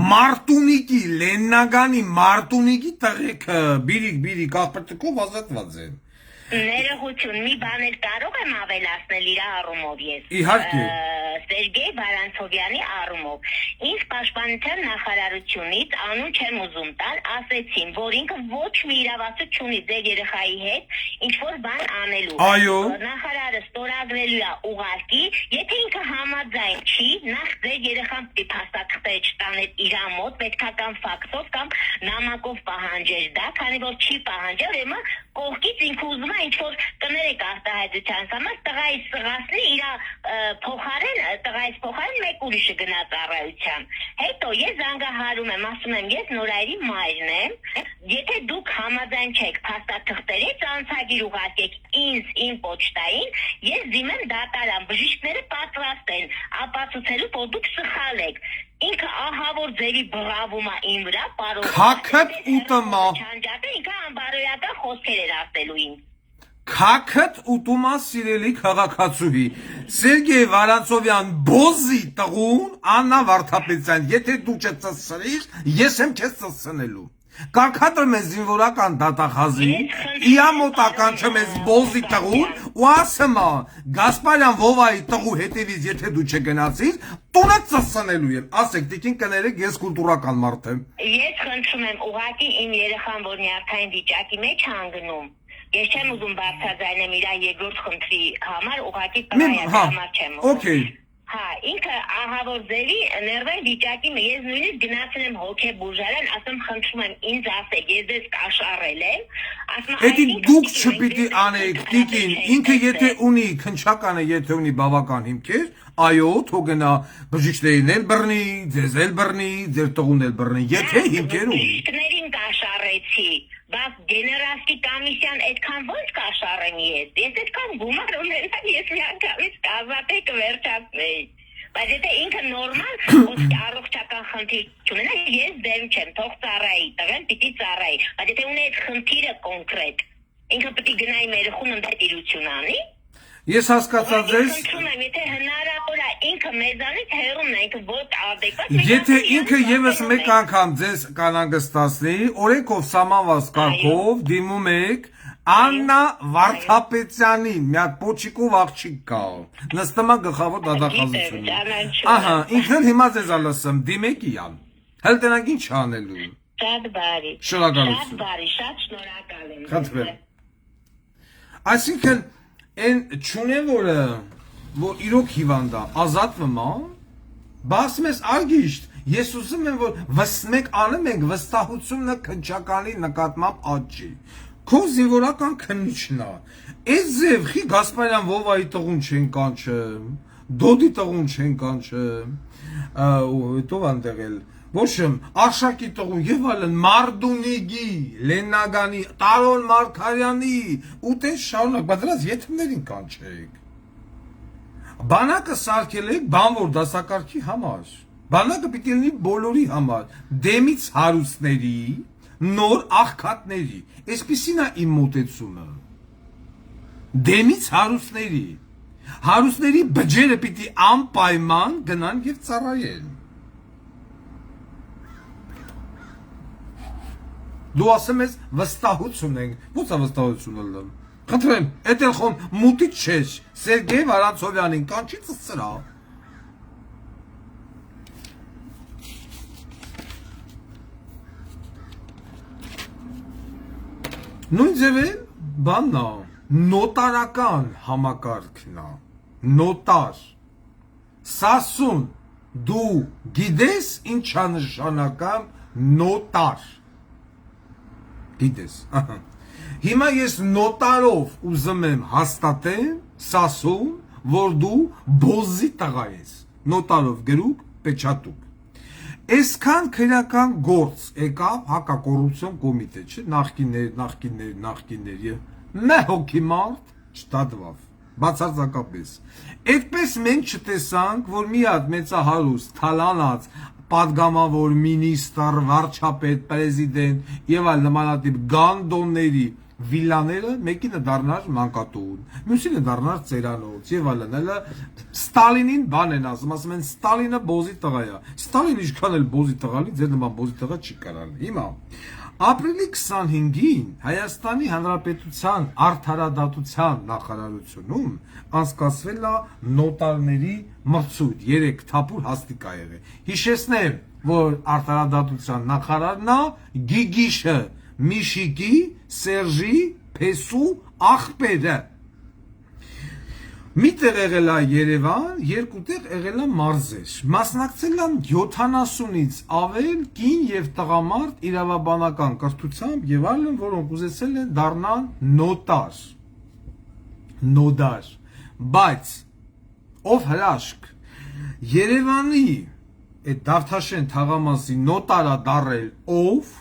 Մարտունիկի, Լեննագանի Մարտունիկի տղեկը, բիրիկ աղբրտկով ազատված են։ Ներողություն, մի բան էլ կարող եմ ավելացնել իր առումով ես։ Իհարկե։ Սերգեյ Վարանցովյանի առումով։ Ինձ պաշտպանության նախարարությունից անուն չեմ ուզում տալ, ասեցին, որ ինքը ոչ մի իրավասու չունի ձեր երեխայի հետ ինչ որ բան անելու։ Այո։ Նախարարը ստորագրելու է ուղարկի, եթե ինքը համաձայն չի, նախ ձեր երեխան պիտի փաստաթղթեր չտաներ իր մոտ, պետքական ֆաքսով կամ նամակով պահանջեր դա, քանի որ չի պահանջել, ուրեմն կողքից ինքը ուզում է ինչ-որ կներեք արտահայտության համար տղայից սղացնի իր տղայից փոխարեն մեկ ուրիշը գնա ծառայության։ Հետո ես զանգահարում եմ, ասում եմ, ես Նորայրի մայրն եմ, եթե դուք համաձայն չեք փաստաթղթերից անցագիր ուղարկեք ինձ իմ պոչտային, ես դիմեմ դատարան, բժիշկները պատրաստ են ապացուցելու, որ դուք սխալ եք։ Ինքը ահա որ ձերի բռավում է իմ վրա, պարոն։ Քաքդ ուտմա։ Ինքը անբարոյական խոսքեր էր ասելու ինձ։ Քաքդ ուտումա սիրելի քաղաքացուհի Սերգեյ Վարանցովյան բոզի տղուն Աննա Վարդապետյան, եթե դու չծծրիր, ես եմ քեզ ծծնելու։ Կարգադրում ես զինվորական դատախազի, իամոտական չեմ ես բոզի տղուն, ու ասում է, Գասպարյան Վովայի տղու հետևից եթե դու չգնացիր, տունը ծծնելու եմ, ասեք, տիկին կներեք, ես կուլտուրական մարդ եմ։ Ես խնդրում եմ, ուղղակի իմ երեխան, որ նյարդային վիճակի մեջ հանգնում, ես չեմ ուզում բարձրաձայնեմ իր երկրորդ խնդրի համար, ուղղակի տղայի համար չեմ ուզում։ Հա, ինքը ահա որ ձերի ներվային վիճակի ես նույնիսկ գնացել եմ հոգեբուժարան, ասում խնդրում եմ ինձ ասեք, ես դες կաշառել եմ, ասում Էդի դուք չպիտի անեք, տիկին, ինքը եթե ունի քնչականը, եթե ունի բավական հիմքեր, այո, թող գնա բժիշկներին էլ բռնի, ձեզ էլ բռնի, ձեր տղուն էլ բռնի, եթե հիմքեր ունի։ Բժիշկներին կաշառեցի, բայց գեներալի կոմիսիան այդքան ոնց կաշառեմ ես այդքան գումար ունենամ, ես միանգամից կազատեի կվերջացնեի։ Բայց եթե ինքը նորմալ առողջական խնդիր չունենա, ես դեմ չեմ, թող ծառայի, տղեն պիտի ծառայի, բայց եթե ունի այդ խնդիրը կոնկրետ, ինքը պիտի գնայի մեր խումբ ընդդիմություն անի։ Ես հասկացա ձեզ։ Եթե հնարավոր է ինքը մեզանից հեռուն է, ինքը ոչ adekvat։ Եթե ինքը եւս մեկ անգամ ձեզ կանանգստացնի, օրենքով սահմանված կարգով դիմում եք Աննա Վարդապետյանին, մի հատ պոչիկով աղջիկ կա։ Նստում է գլխավոր դատախազությունում։ Ահա, ինքն հիմա ձեզ ալսեմ, դիմեք իան։ Հəl տնանք ինչ անելու։ Շատ բարի։ Շնորհակալություն։ Շատ բարի, շատ շնորհակալ եմ։ Խնդրեմ։ Այսինքն Են չունեն որ իրոք հիվանդ է, ազատվում է, բասում ես արգիշտ, ես ուզում եմ, որ մենք անում ենք վստահությունը քնչականի նկատմամբ աճի, քո զինվորական քննիչն է, այս ձև խի Գասպարյան Վովայի տղուն չեն կանչեմ, Դոդի տղուն չեն կանչեմ, հետո անտեղել, ոչ եմ, Արշակի տղուն և այլն, Մարդունիկի, Լեննագանի, Տարոն Մարգարյանի, ու տես շարունակ, բայց դրանց եթմներին կանչեք։ Բանակը սարքել եք բանվոր դասակարգի համար։ Բանակը պիտի լինի բոլորի համար, դեմից հարուստների, նոր աղքատների։ Այսպիսին է իմ մոտեցումը։ Դեմից հարուստների։ Հարուստների բջերը պիտի անպայման գնան եւ ծառայեն։ Դու ասում ես վստահություն ենք, ո՞ց է վստահությունը լը։ Խնդրեմ, էդ էլ խոմ մուտից չես, Սերգեյ Վարանցովյանին կանչի ծծրա։ Նույն ձևեն բանն է, նոտարական համակարգն է, նոտար, սասուն, դու գիտես ինչա նշանակամ նոտար, գիտես, հիմա ես նոտարով ուզում եմ հաստատեմ, սասուն, որ դու բոզի տղա ես, նոտարով գրուկ, պեչատուկ, այսքան քրական գործ եկավ հակակոռուպցիոն կոմիտե, չէ, նախկիններ եւ մի հոգի մարդ չտադվավ, բացարձակապես։ Այդպես մենք չտեսանք, որ մի հատ մեծահարուստ, թալանած, պատգամավոր, մինիստր, վարչապետ, պրեզիդենտ եւ այլ նմանատիպ գանդոնների վիլաները մեկինը դառնար մանկատուն, մյուսինը դառնար ծերանոց եւ այլն, հələ Ստալինին բան են ասում են Ստալինը բոզի տղա է։ Ստալինը ինչքան էլ բոզի տղալի, ձեր նման բոզի տղա չի կարալ։ Հիմա ապրիլի 25-ին Հայաստանի Հանրապետության Արդարադատության նախարարությունում անցկացվել է նոտարների մրցույթ, 3 թափուր հաստիկ ա եղել։ Հիշեցնեմ, որ Արդարադատության նախարարն է Գիգիշը, Միշիկի, Սերժի, Փեսու աղբերը։ Մի տեղ եղել է Երևան, երկու տեղ եղել է մարզեր։ Մասնակցել են 70-ից ավել կին եւ տղամարդ իրավաբանական կրթությամբ եւ այլն, որոնք ուզեցել են դառնալ նոտար։ Նոդար։ Բայց ով հրաշք Երևանի այդ Դավթաշեն թաղամասի նոտարա դառել ով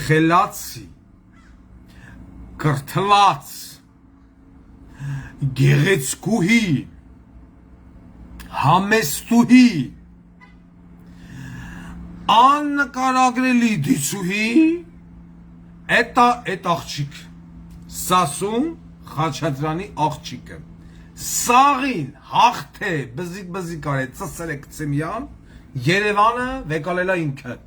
խելացի կրթված գեղեցկուհի համեստուհի աննկարագրելի դիցուհի էտ աղջիկ Սասուն Խաչատրյանի աղջիկը սաղին հաղթե բզիկ արե ծսել է կցեմյան Երևանը վեկալելա ինքը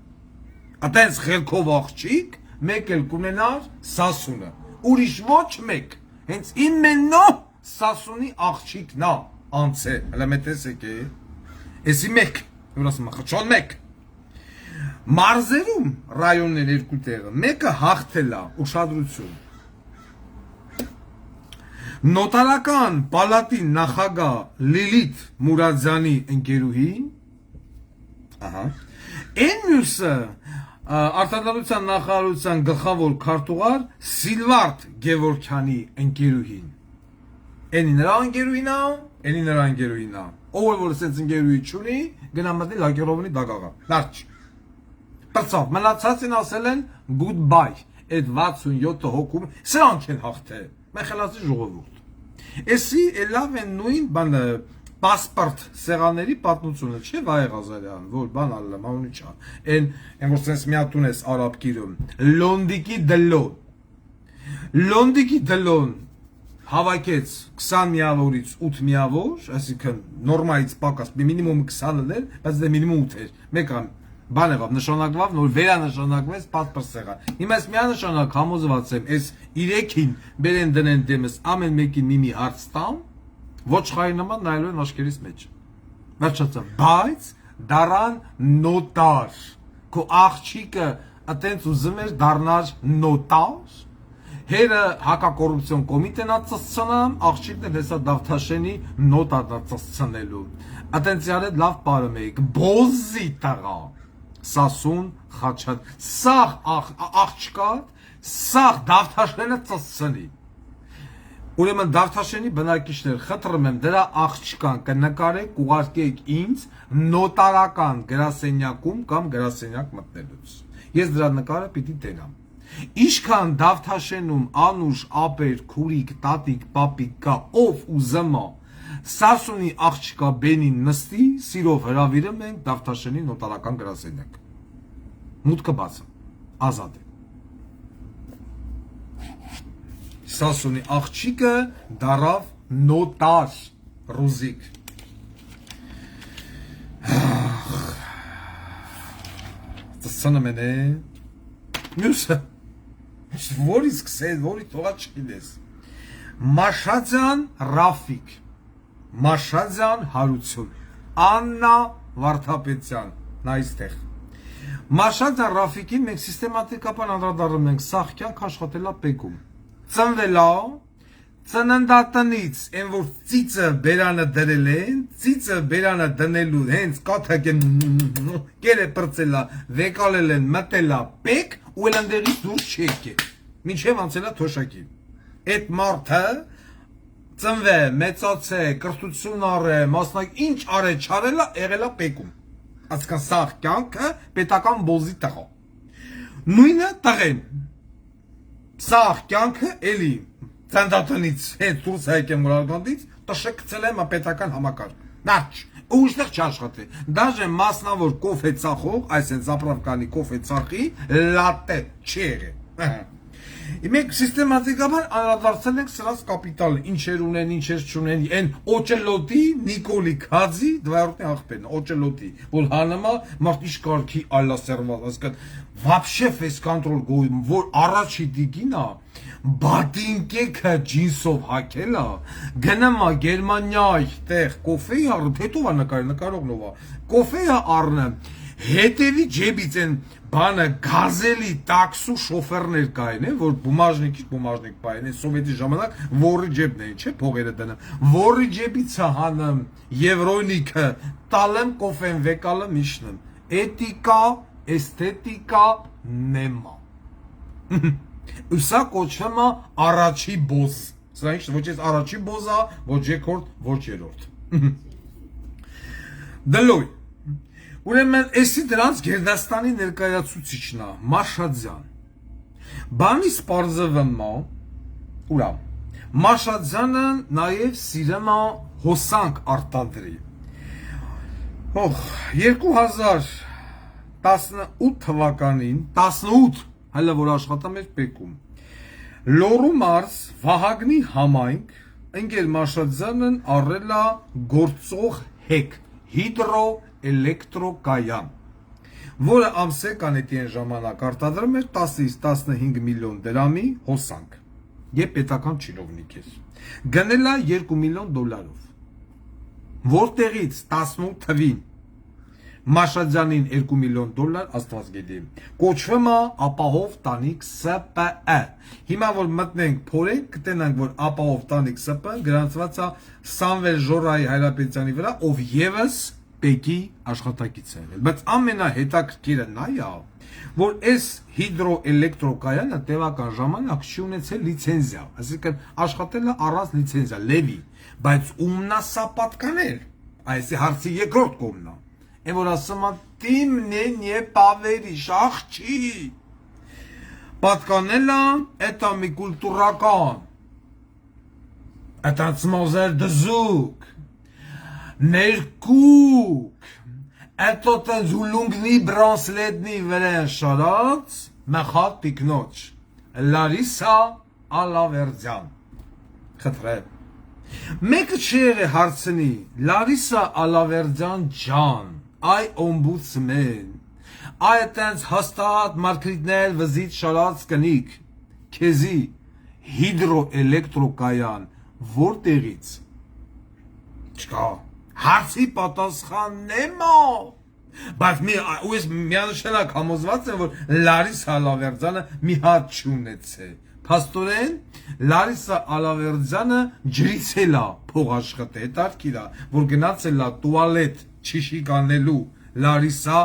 Ատենց խելքով աղջիկ մեկ էլ կունենար Սասունը ուրիշ ոչ մեկ հենց իմեննո Սասունի աղջիկն է անցե հələ մտեսեք է էսի մեկ որ ասում խճոն մեկ մարզերում ռայոններ երկու տեղը մեկը հաղթել է ուշադրություն նոտարական պալատի նախագահ Լիլիթ Մուրադյանի ընկերուհին ահա այն մյուսը Արտադրության նախարարության գլխավոր քարտուղար Սիլվարդ Գևորգյանի ընկերուհին Էնի նրա ընկերուհին է, էնի նրա ընկերուհին է։ Ով որ ասենց ընկերուհի չունի, գնա մտնի Լակերովնի դագաղա։ Լարջ։ Բացավ, մնացածին ասել են goodbye։ Այդ 67 հոգում սրանք են հաղթել։ Մեխելացի ժողովուրդ։ Էսի լավ են նույն բանը Պասպորտ սեղանների պատմությունը չէ Վայ Ղազարյան, որ բան ալլա, մաունի չա։ Այն որ sense միատուն ես արաբ գիրում։ Լոնդիկի դլոն հավաքեց 20 միավորից 8 միավոր, այսինքն նորմայից պակաս մինիմում 20-ն էր, բայց դա մինիմում 8 էր։ Մեկը բան եղավ, նշանակվավ, նոր վերանշանակվեց պատպր սեղան։ Հիմա ես միանշանակ համոզված եմ, այս 3-ին բերեն դնեն դեմս ամեն մեկին մի հարց տամ, ոչխարի նման նայելու են աշկերիս մեջ։ Վերջացավ, բայց դարան նոտար, քո աղջիկը ատենց ուզում էր դառնալ նոտար, հերը հակակոռուպցիոն կոմիտեն ածծնամ, աղջիկն էլ հեսա Դավթաշենի նոտարն ածծնելու։ Ատենց յարեդ լավ պարը մեկ, բոզի տղա, Սասուն Խաչատ, սաղ աղջկատ, սաղ Դավթաշենը ծծնի։ Ուրեմն Դավթաշենի բնակիչներ խնդրում եմ դրա աղջկան կնկարեք ուղարկեք ինձ նոտարական գրասենյակում կամ գրասենյակ մտնելուց։ Ես դրա նկարը պիտի տենամ։ Ինչքան Դավթաշենում անուշ ապեր, քուրիկ, տատիկ, պապիկ կա, ով ուզում է Սասունի աղջկա բենին նստի, սիրով հրավիրում ենք Դավթաշենի նոտարական գրասենյակ։ Մուտքը բաց է, ազատ է։ Սասունի աղջիկը դարավ նոտար, ռուզիկ։ Ծսանը մեն է, մյուսը, որի սկսել, որի տողա չգիտես։ Մաշադյան Ռաֆիկ, Մաշադյան Հարություն, Աննա Վարդապետյան, նա այստեղ։ Մաշադյան Ռաֆիկին մենք սիստեմատիկապես անդրադառնում ենք սաղ կյանք աշխատելա պեկում։ Ծնվելա, ծննդատնից, այն որ ծիծը բերանը դրել են, ծիծը բերանը դնելու հենց կաթակեն կերը պրծելա, վեկալել են մտելա պեք ու էլ ընդեղից դուրս չեք է, մինչև անցելա թոշակի։ Այդ մարդը ծնվե, մեծացե, կրթություն առե, մասնակ ինչ արե չարելա, եղելա պեկում։ Ասկան սաղ կյանքը պետական բոզի տղա։ Նույնը տղեն, սաղ կյանքը էլի, ծանդատնից, հետ դուրս հայկեմ գորարգանդից, տշկցել եմ պետական համակարգ։ Նարչ, ու ուշտեղ չաշխատի։ Դաժե մասնավոր կոֆե ծախող, այս են զապրավկանի կոֆե ծախի, լատե չի եղել։ Մենք սիստեմատիկաբար անդրադարձել ենք սրանց կապիտալը, ինչեր ունեն, ինչեր չունեն, այն օճելոտի, Նիկոլի Քաձի, դվայորդի աղբերն, օճելոտի, որ հանամա մարդիշ կարգի ալասերված, ասկան, վապշե ֆես կոնտրոլ գոյում, որ առաջի դիգինա, բատինկեքը ջինսով հակելա, գնամա Գերմանիայ տեղ կոֆեի առն, հետով նկարողնովա, կոֆեյը առնը, հետևի ջեբից են բանը գազելի տաքսու շոֆերներ կային, որ բումաժնիկ պային, սովետի ժամանակ որի ջեբն էին, չէ, փողերը դնեմ, որի ջեբից հանեմ, եվրոյնիքը, տալեմ կոֆեն վեկալը միշնեմ, էտիկա, էսթետիկա, նեմա, ուսա կոչվեմա առաջի բոզ, սա ինչ ոչ ես առաջի բոզա, ոչ երկորդ, ոչ երորդ, դլոյ, Ուրեմն էսի դրանց Գերդաստանի ներկայացուցիչն է, Մաշադյան։ Բանի սպարզվմա, ուրա, Մաշադյանը նաև սիրում է հոսանք արտադրի։ 2018 թվականին, 18, հələ որ աշխատում էր պեկում, Լոռու մարզ Վահագնի համայնք, ընկեր Մաշադյանն առել է գործող հեկ, հիդրո էլեկտրոկայան, որը ամսական էտի են ժամանակ արտադրում էր 10-ից 15 միլիոն դրամի հոսանք, և պետական չինովնիկ էր, գնել է $2 միլիոն, որտեղից 18 թվին, Մաշադյանին $2 միլիոն, աստված գիտի, կոչվում է ապահով տանիք ՍՊԸ, հիմա որ մտնենք փորենք, կտենանք, որ ապահով տանիք ՍՊԸ գրանցված է Սամվել Ժորայի Հայրապետյանի վրա, ով ևս պեկի աշխատակից է եղել, բայց ամենահետաքրքիրը նա է, որ այս հիդրոէլեկտրոկայանը տևական ժամանակ չի ունեցել լիցենզիա, այսինքն աշխատել է առանց լիցենզիա, լևի, բայց ումնա սա պատկանել, այս հարցի երկրորդ կողմն է, այն որ ասում է տիմն է պավերի շախչի, պատկանել է, էտա մի կուլտուրական, էտա ծմոզեր դզուկ, ներկուկ, էտո տենց ուլունգնի բրանսլեդնի վրեն շարած, մխատ պիկնոչ, Լարիսա Ալավերդյան, խտրեմ, մեկը չեր է հարցնի, Լարիսա Ալավերդյան ջան, այ օմբուդսմեն, այ տենց հաստատ մարգրիտնել վզից շարած կնիք, քեզի հիդրոէլեկտրոկայան որտեղից, չկա, հարցի պատասխանն է բայց միանշանակ համոզված եմ, որ Լարիսա Ալավերդյանը մի հատ չունեցե, փաստորեն Լարիսա Ալավերդյանը ջրիցել է փող աշխատել, հետաքրքիր է, որ գնացել է տուալետ չիշիկ անելու Լարիսա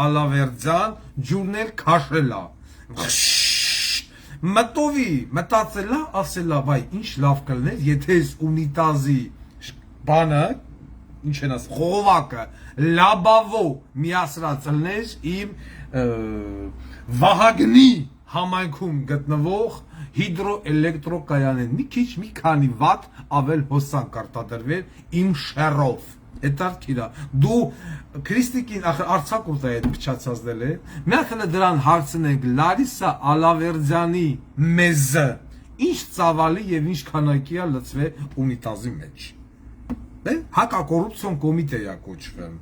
Ալավերդյան ջուրներ քաշել է, մտովի, մտածել է, ասել է, վայ, ինչ լավ կլներ, եթե ես ունիտազի բանը, ինչ են ասում, խողովակը, լաբավո միասրած լներ իմ Վահագնի համայնքում գտնվող հիդրոէլեկտրոկայանեն մի քանի վատ ավել հոսանք արտադրվել իմ շերով հետարքիրա դու քրիստիկին արցակուրտ է այդ փչացածել է մի հատ դրան հարցնենք Լարիսա Ալավերդյանի մեզը ինչ ծավալի եւ ինչ քանակի է լցվե ունիտազի մեջ հակակոռուպցիոն կոմիտեա կոչվում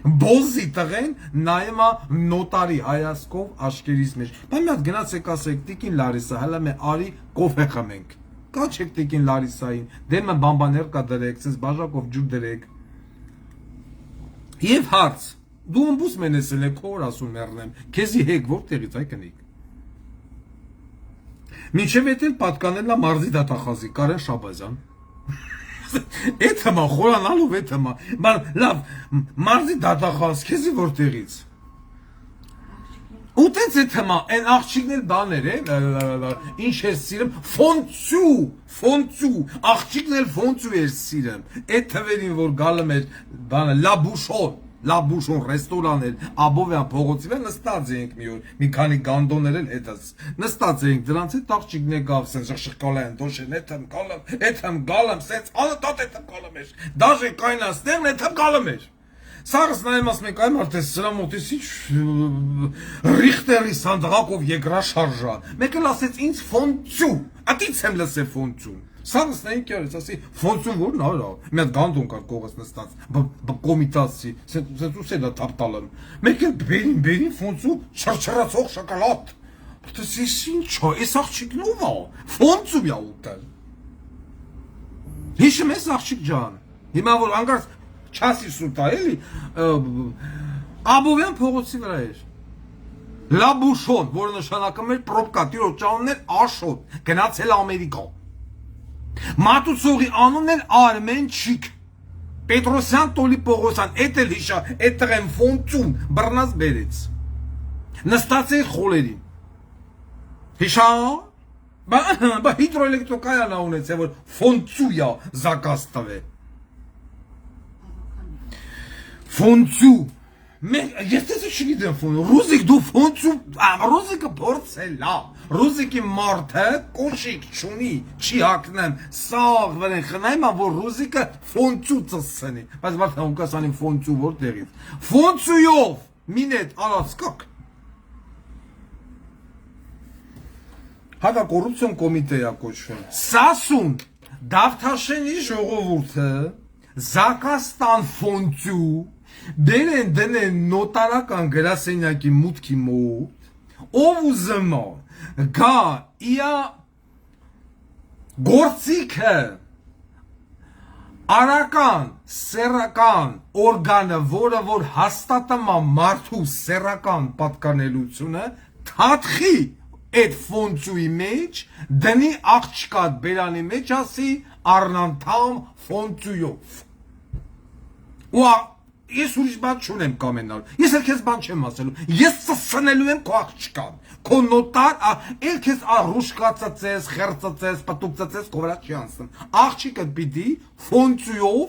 Բոզի տղեն նայում է նոտարի հայացքով աշկերից մեջ։ Բայց մի հատ գնացեք ասեք տիկին Լարիսա, հələ մե արի կոֆե խմենք։ Կաչեք տիկին Լարիսային, դեմը բամբաներ կա դրեք, ցես բաժակով ջուր դրեք։ Եվ հարց, դու ըմբուս մենեսել եք որ ասում մեռնեմ, քեզի հեկ որտեղից այ կնիկ։ Մինչև էտել պատկանելա մարզի դատախազի Կարեն Շաբազյան։ Էթմա խորանալով էթմա լավ մարզի դատախազ քեզի որտեղից ուտեց էթմա այն աղջիկներ բաներ ինչ է սիրում ֆոնցու աղջիկներ ֆոնցու էր սիրում այդ թվերին որ գալում էր բանը լաբուշոն ռեստորան էր Աբովյան փողոցի վրա նստած էինք մի օր մի քանի գանդոներ էլ հետս նստած էինք դրանց հետ աղջիկներ գավ սենց շղշղկալեն դոշեն էթեմ գալեմ սենց անտատ էթեմ գալում էր դաժե կայնաստեղն էթեմ գալում էր սաղս նայում ասում ենք այ մարդ է սրա մոտից ինչ Ռիխտերի սանդղակով երկրաշարժա մեկը ասեց ինձ ֆոնցու ատից եմ լսե ֆոնցու Սաղս նայինք երես, ասի, ֆոնցուն որն արա, մի հատ գանդոն կար կողս նստած, կոմիտացի, սենց ուս էլ է թապտալում, մեկ էլ բերին ֆոնցու չրչրացող շակալատ, բրտես ես ինչ է, ես աղջիկն ով է, ֆոնցու բյա ուտել, հիշում ես աղջիկ ջան, հիմա որ անգարց չասի սուտա էլի, Աբովյան փողոցի վրա էր, լաբուշոն, որը նշանակում էր պրոբկա, տիրոջ ճանունն էր աշոտ, գնացել Ամերիկա, Մատուցողի անունն էր Արմենչիկ Պետրոսյան Տոլի Պողոսյան էդ էլ հիշա էդ տղեն ֆոնցուն բռնած բերեց նստած է խոլերին հիշա բա հիդրոէլեկտրոկայան ունեցե որ ֆոնցույա զակաս տվե ֆոնցու ես տեսա չգիտեմ ֆոնցու ռուզիկ դու ֆոնցու ռուզիկը փորձելա Ռուզիկի մարդը կոշիկ չունի, չի հակնեմ, սաղ վրեն խնայմ, որ ռուզիկը ֆոնցու ծսսնի, բայց մարդը հունկասանին ֆոնցու որտեղից, ֆոնցույով, մինետ արացկակ, հակա կորուպցիոն կոմիտեա կոչվում, Սասուն, Դավթաշենի ժողովուրդը, Զակաստան ֆոնցու, դերեն դնեն նոտարական գրասենյակի մուտքի մոտ, ով ուզմա, Գա իա գործիքը արական, սերական օրգանը, որը որ հաստատում է մարդու սերական պատկանելությունը, թաթխի այդ ֆոնցուի մեջ, դնի աղջկատ բերանի մեջ ասի առնանդամ ֆոնցույով։ Ու ես ուրիշ բան չունեմ կամենալ, ես էլ քեզ բան չեմ ասելու, ես ծսնելու եմ քո աղջկան, քո նոտար, էլ քեզ ռուշկացած, խերծած, պտուկցած, քո վրա չի անցնում, աղջիկը պիտի ֆոնցույով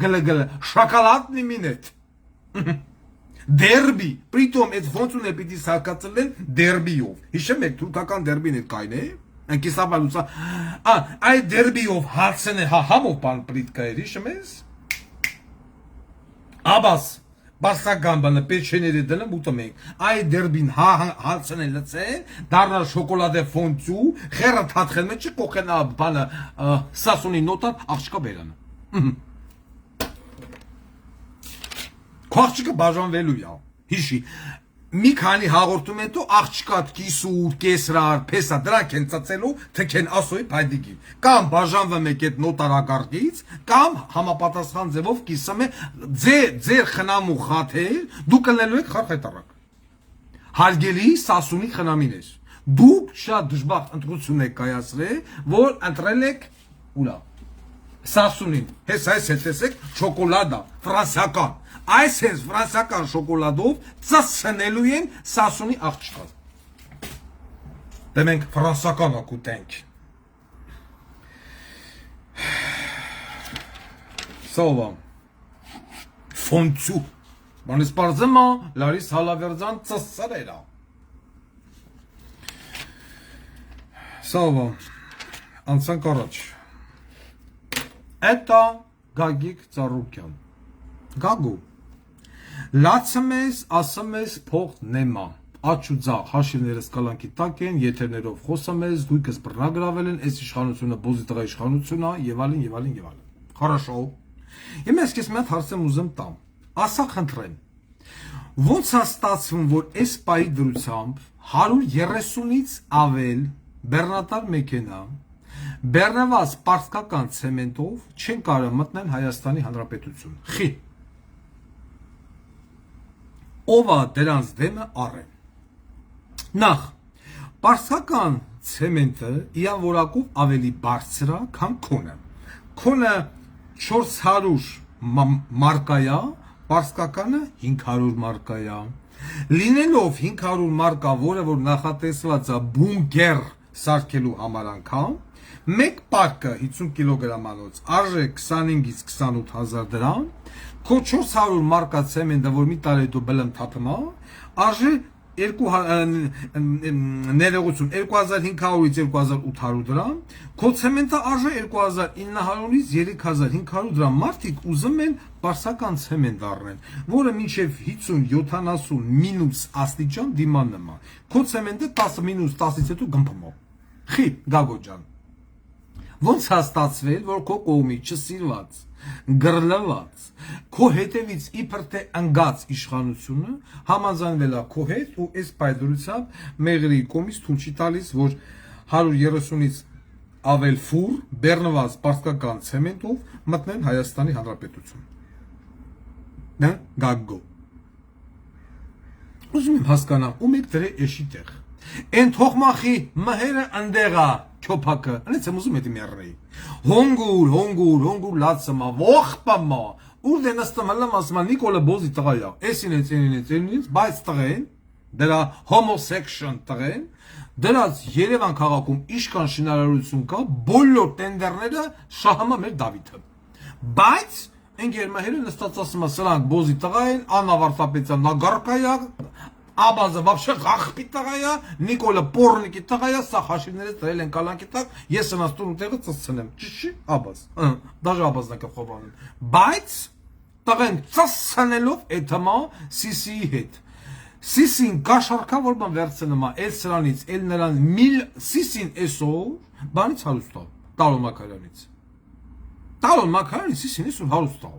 գլգլը, շոկոլադնի մինետ, դերբի, պրիտոմ այդ ֆոնցուն է պիտի սարկացել են դերբիով, հիշեմ եք թուրքական դերբին է կայն է, ընկիսաբալուցա, այ դերբիով հարցեն է համով բան պրիտկա էր, հիշեմ ես, Աբաս, բարսական բանը, պեչեների դնեմ ուտում ենք, այ դերբին հարցն է լծեն, դարնա շոկոլադե ֆոնցու, խերը թաթխեն մեջը կողենա բանը սասունի նոտար աղջկա բերանը։ Քո աղջիկը բաժանվելու է, հիշի, մի քանի հաղորդում հետո աղջկատ կիսուր, կեսրար, փեսա դրանք են ծածելու, թքեն ասոյի փայդիկի, կամ բաժանվում եք այդ նոտարակարգից, կամ համապատասխան ձևով կիսում է ձեր խնամու խաթել, դու կլնելու եք խարխետարակ։ Հարգելի Սասունի խնամիներ, դուք շատ դժբախտ ընտրություն եք կայացրել, որ ընտրել եք ուրա Սասունին, հես այս հետեսեք շոկոլադա, ֆրանսիական, այս հենց ֆրանսիական շոկոլադով ծսնելու են Սասունի աղջկան։ Դե մենք ֆրանսիական ակուտենք։ Սովա, ֆոնցու, բանես պարզմա, լարիս հալավերձան ծսրերա։ Սավա, անցանք առաջ։ Это Գագիկ Ծառուկյան։ Գագու։ Լացում ես, ասում ես փող նեմա։ Աչուձա հաշիվներս կալանքի տակ են, եթերներով խոսում ես, գույքս բռնագրավել են, այս իշխանությունը բոզի տղա իշխանությունն է, եւ այլն, եւ այլն, եւ այլն։ Хорошо։ Իմ ես քեզ մի հատ հարցեմ ուզում տամ։ Ասա խնդրեմ։ Ոնց է ստացվում, որ այս պայի դրությամբ 130-ից ավել բեռնատար մեքենա բեռնված պարսկական ցեմենտով չեն կարող մտնել Հայաստանի Հանրապետություն։ Խի։ Ովա դրանց դեմը առեն։ Նախ, պարսկական ցեմենտը իան որակով ավելի բարձր է, քան քոնը։ Քոնը 400 մարկայա, պարսկականը 500 մարկայա։ Լինելով 500 մարկա, որը որ նախատեսված է բունկեր սարքելու համար անգամ, մեկ պարկը 50 կիլոգրամանոց արժե 25-ից 28,000 դրամ, քո 400 մարկա ցեմենտը, որ մի տարի դու բլեմ թափում է, արժե 2500-ից 2800 դրամ, քո ցեմենտը արժե 2900-ից 3500 դրամ։ Մարդիկ ուզում են պարսկական ցեմենտ առնեն, որը մինչև 50-70 մինուս աստիճան դիմանում է։ Քո ցեմենտը 10 մինուս 10-ից հետո գմփում է։ Խի, Գագո ջան։ Ոնց է ստացվել, որ քո կողմից չսիրված, գրլված, քո հետևից իբր թե ընկած իշխանությունը համաձայնվել է քո հետ ու այս պայդրությամբ մեղրի կողմից թույլ չի տալիս, որ 130-ից ավել ֆուր բեռնված պարսկական ցեմենտով մտնեն Հայաստանի Հանրապետություն։ Դա Գագո։ Ուզում եմ հասկանամ, ում եք դրե էշի տեղ։ Են թողմախի մհերը ընդեղա չոփակը, անից եմ ուզում էդի մերրեի։ Հոնգուր լացմա, ողպամա, ուր դե նստում հլամ ասմա Նիկոլը բոզի տղայա, էսին էնից, բայց տղեն, դրա homosexual տղեն, դրած Երևան քաղաքում իշքան շինարարություն կա, բոլոր տենդերները շահամա մեր Դավիթը։ Բայց ընկեր մհերը նստած ասում է սրանք բոզի տղա են, Աննա Վարդապետյան նագարկայա, Աբազը вообще աղբի տղայա, Նիկոլը պորնիկի տղայա, սա հաշիվներից դրել են կալանքի տակ, ես սնաստուն տեղը ծծցնեմ, ճիշի, Աբազ, դաժը Աբազն ակը խոբանում, բայց տղեն ծծցնելով էթմա Սիսիի հետ, Սիսին կաշարքա որման վերցնում է, էլ սրանից, էլ նրան Սիսին էսով, բանից հարուստ է, Տարոն Մակարյանից Սիսին էսով հարուստ է,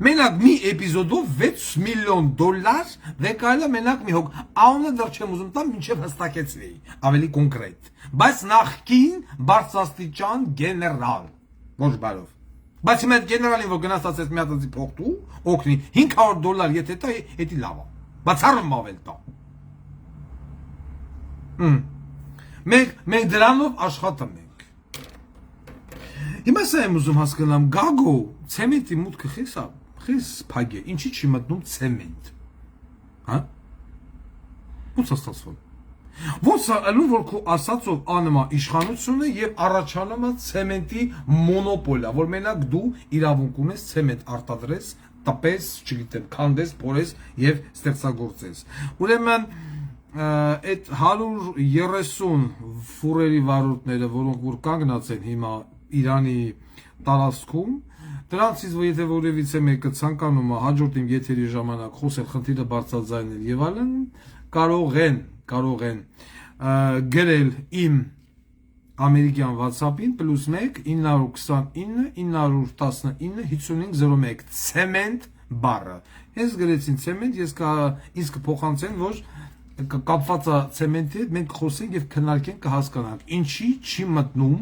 Մենակ մի էպիզոդով 6 միլիոն դոլար վեկայելը մենակ մի հոգ, անունը դեռ չեմ ուզում տամ, մինչև հստակեցվեի, ավելի կոնկրետ, բայց նախկին բարձրաստիճան գեներալ, ոչ բարով, բայց իմ այդ գեներալին, որ գնացած ես մի հատածի փոխտու, օգնի, 500 դոլար եթե տա, էդի լավ է, բացառում ավել տա, մենք դրանով աշխատում ենք, հիմա սա եմ ուզում հասկանամ, Գագո, ցեմենտի մուտքը խիսա, Խիս փագե, ինչի չի մտնում ցեմենտ։ Հա? Ո՞նց է ստացվում։ Ոնց է ալու որ քո ասածով անում է իշխանությունը եւ առաջանում է ցեմենտի մոնոպոլիա, որ մենակ դու իրավունք ունես ցեմենտ արտադրես, տպես, չգիտեմ, քանդես, փորես եւ ստեղծագործես։ Ուրեմն այդ 130 ֆուրերի վարորդները, որոնք որ կանգնած են հիմա Իրանի տարածքում Դրանցից եթե որևիցե մեկը ցանկանում է հաջորդ իմ եթերի ժամանակ խոսել, խնդիրը բարձրաձայնել եւ այլն, կարող են գրել իմ ամերիկյան WhatsApp-ին +1 929 919 5501 ցեմենտ բառը։ Ես գրեցին ցեմենտ, ինձ կփոխանցեն, որ կապված է ցեմենտի հետ, մենք խոսենք եւ քննարկենք, կհասկանանք, ինչի չի մտնում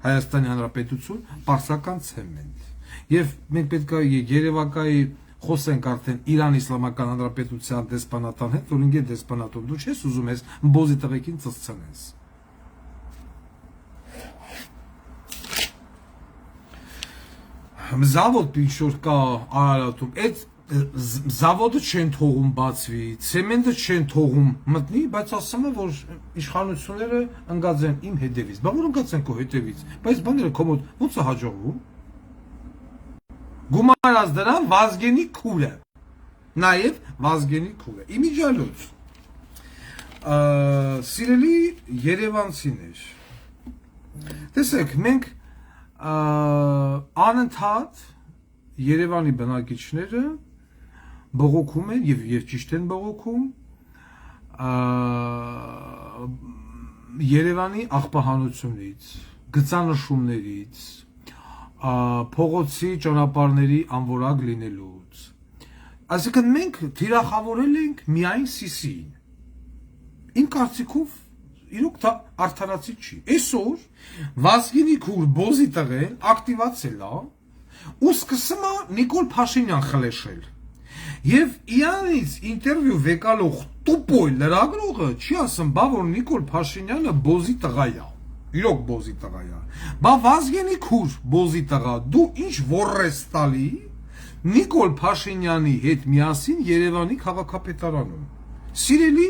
Հայաստանի Հանրապետություն պարսկական ցեմենտ։ Եվ մենք պետք է Երևակայի խոսենք արդեն Իրան Իսլամական Հանրապետության դեսպանատան հետ, որ ինգե դեսպանատում դու չես ուզում ես բոզի տղեկին ծծցնես։ Զավոդ ինչ-որ կա Արարատում, այդ Զավոդը չեն թողում բացվի, ցեմենտը չեն թողում մտնի, բայց ասում է, որ իշխանությունները ընկած են իմ հետևից, բա որ ընկած են քո հետևից, բայց բաները կոմոդ ո՞նց է հաջողվում։ Գումարած դրան Վազգենի քուրը, նաև Վազգենի քուրը, իմիջիալոց։ Սիրելի երևանցիներ, տեսեք, մենք անընդհատ Երևանի բնակիչները բողոքում են եւ ճիշտ են բողոքում Երևանի աղբահանությունից, գծանշումներից, փողոցի ճանապարհների անորակ լինելուց։ Այսինքն մենք թիրախավորել ենք միայն Սիսին։ Իմ կարծիքով իրոք դա արդարացի չի։ Այսօր Վազգենի քուր բոզի տղեն ակտիվացել է ու սկսում է Նիկոլ Փաշինյան խլեշել։ Եվ իրանից ինտերվյու վեկալող տուպոյ լրագրողը չի ասում, բա որ Նիկոլ Փաշինյանը բոզի տղա է։ Իրոք բոզի տղա է։ Բա Վազգենի քուր բոզի տղա, դու ինչ ոռես տալի Նիկոլ Փաշինյանի հետ միասին Երևանի քաղաքապետարանում։ Սիրելի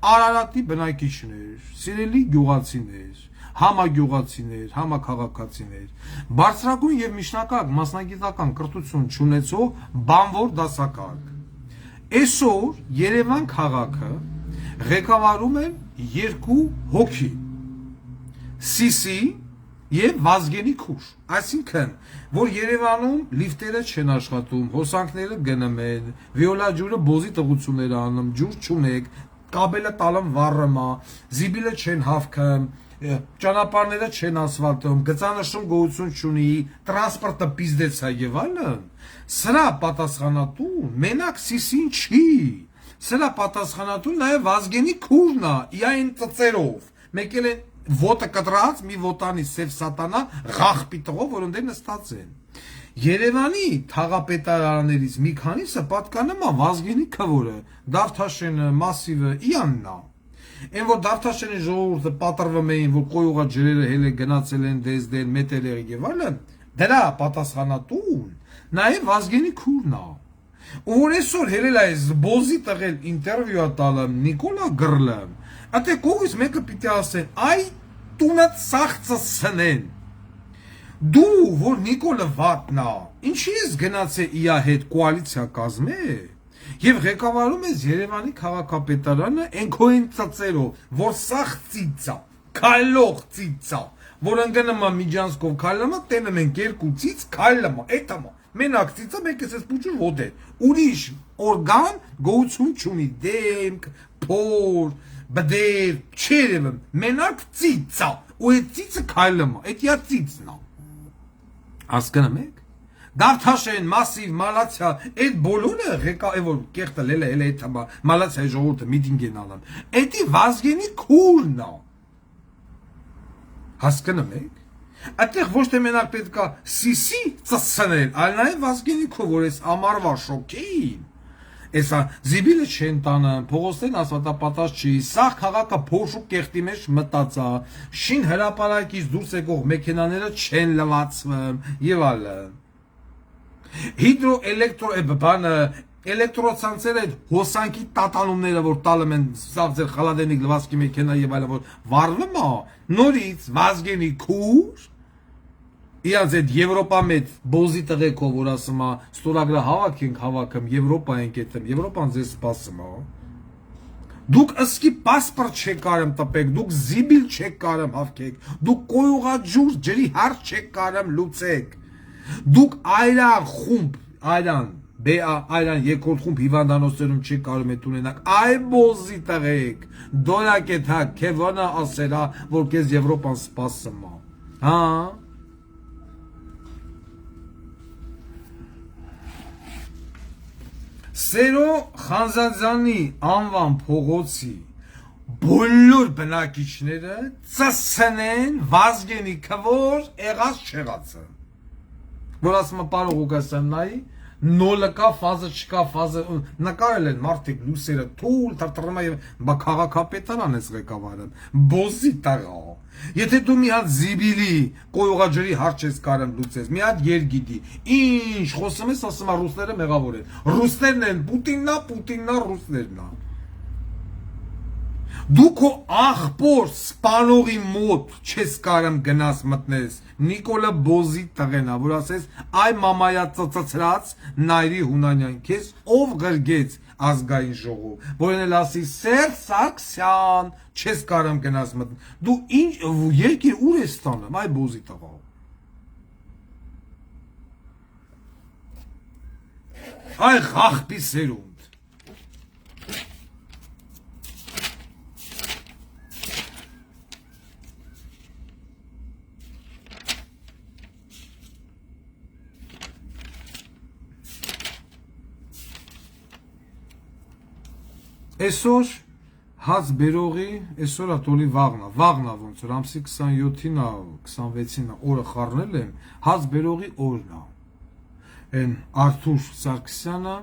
Արարատի բնակիչներ, սիրելի գյուղացիներ, համագյուղացիներ, համաքաղաքացիներ, բարձրագույն եւ միջնակարգ մասնագիտական կրթություն չունեցող բանվոր դասակարգ։ Այսօր Երևան քաղաքը ղեկավարում են երկու հոգի՝ Սիսի եւ Վազգենի քուր։ Այսինքն, որ Երևանում լիֆտերը չեն աշխատում, հոսանքները գնում են, վիոլա ջուրը բոզի տղություններ անում, ջուր չունեք, կաբելը տալում վառմա, զիբիլը չեն հավքում, ճանապարհները չեն ասֆալտում, գծանշում գոյություն չունի, տրանսպորտը պիզդեց է եւ այլն։ Սրա պատասխանատու մենակ Սիսին չի։ Սրա պատասխանատու նաեւ Վազգենի քուրն է, իայն ծծերով։ Մեկել են ոտը կտրած մի ոտանի սև սատանա ղախպի տղով, որոնց նստած են։ Երևանի թաղապետարաններից մի քանիսը պատկանում է Վազգենի քվորը, Դավթաշենը, Մասիվը, Իաննա։ Այն որ Դավթաշենի ժողովուրդը պատրվում էին, որ կոյուղա ջրերը հելը գնացել են դեզդել, մետել եւ այլն, դրա պատասխանատուն նաեւ Վազգենի քուրն է։ Ու որ այսօր հելել է բոզի տղել ինտերվյու տալը Նիկոլա Գրլը, ատե կողից մեկը պիտի ասեն, այ տունը ծախծը սնեն։ Դու, որ Նիկոլը վատնա, ինչի ես գնացել իա հետ կոալիցիա կազմել, եւ ղեկավարում ես Երևանի քաղաքապետարանը ենքոյին ծծերով, որ սախ ծիծա, քայլող ծիծա, որ ընկնում է Միջանցկով քայլում, տենում են երկու ծիծ, քայլում է, էտամա, մենակ ծիծա, մեկ ես պուչուր ոդե, ուրիշ օրգան գոյություն չունի, դեմք, փոր, բդեր, չերևը, մենակ ծիծա, ու այդ ծիծը քայլում է, այդ յա ծիծն է։ Հասկանում եք։ Դավթաշեն, Մասիվ, Մալացիա, այդ բոլորը որ կեղտը լելը էլ այդ Մալացիայի ժողովուրդը միտինգ են անում։ Էդի Վազգենի քուրն է։ Հասկանում եք։ Այդտեղ ոչ թե մենակ պետք է Սիսի ծծնել, այլ նաև Վազգենի քուր, որ էս ամառվա շոկին։ Էսա զիբիլը չեն տանը, փողոցներն ասֆալտապատած չի, սաղ քաղաքը փոշուկ կեղտի մեջ մտած է, շին հրապարակից դուրս եկող մեքենաները չեն լվացվում եւ այլն։ Էլեկտրոցանցերը հոսանքի տատանումները, որ տալում են սավ ձեր խալադենիկ լվացքի մեքենա եւ այլն, որ վառվում է, նորից Վազգենի քուր իրանց այդ Եվրոպա մեծ բոզի տղեկով, որ ասում է ստորագրը հավաքում, Եվրոպա ենք եթեմ, Եվրոպան ձեզ սպասում է։ Դուք ըսկի պասպորտ չեք կարում տպեք, դուք զիբիլ չեք կարում հավքեք, դուք կոյուղաջուր ջրի հարց չեք կարում լուծեք, դուք այրան խումբ, այրան երկրորդ խումբ հիվանդանոցներում չեք կարում այդ ունենաք, այ բոզի տղեկ, դորակ է թակ, քևոնը ասերա, որ կեզ Եվրոպան սպասում է, հա։ Սերո Խանզադյանի անվան փողոցի բոլոր բնակիչները ծսնեն Վազգենի քվոր եղած չեղածը։ Որ ասում է պարոն Ղուկասյան նայի, նոլը կա, ֆազը չկա, ֆազը նկարել են մարդիկ լուսերը թույլ թրթռում եւ բա քաղաքապետարան ես ղեկավարում, բոզի տղա։ Եթե դու մի հատ զիբիլի կոյուղաջրի հարց ես կարում լուծես, մի հատ երգիդի, ինչ խոսում ես, ասում է ռուսները մեղավոր են։ Ռուսներն են, Պուտիննա, ռուսներն է։ Դու քո աղբոր սպանողի մոտ չես կարում գնաս մտնես, Նիկոլը բոզի տղեն է, որ ասես, այ մամայա ծծծրած Նայրի Հունանյան, քեզ ով գրգեց, ազգային ժողով, որն էլ ասի Սերժ Սարգսյան, չես կարամ գնաս մտ։ Դու ինչ երկիր ուր ես ստանում, այ բոզի տղա։ Այ խախպի սերունդ։ Այսօր հաց բերողի, այսօր ատոլի վաղնա ոնց որ ամսի 27-ին, 26-ին օրը խառնել եմ, հաց բերողի օրն է։ Այն Արթուր Սարգսյանը,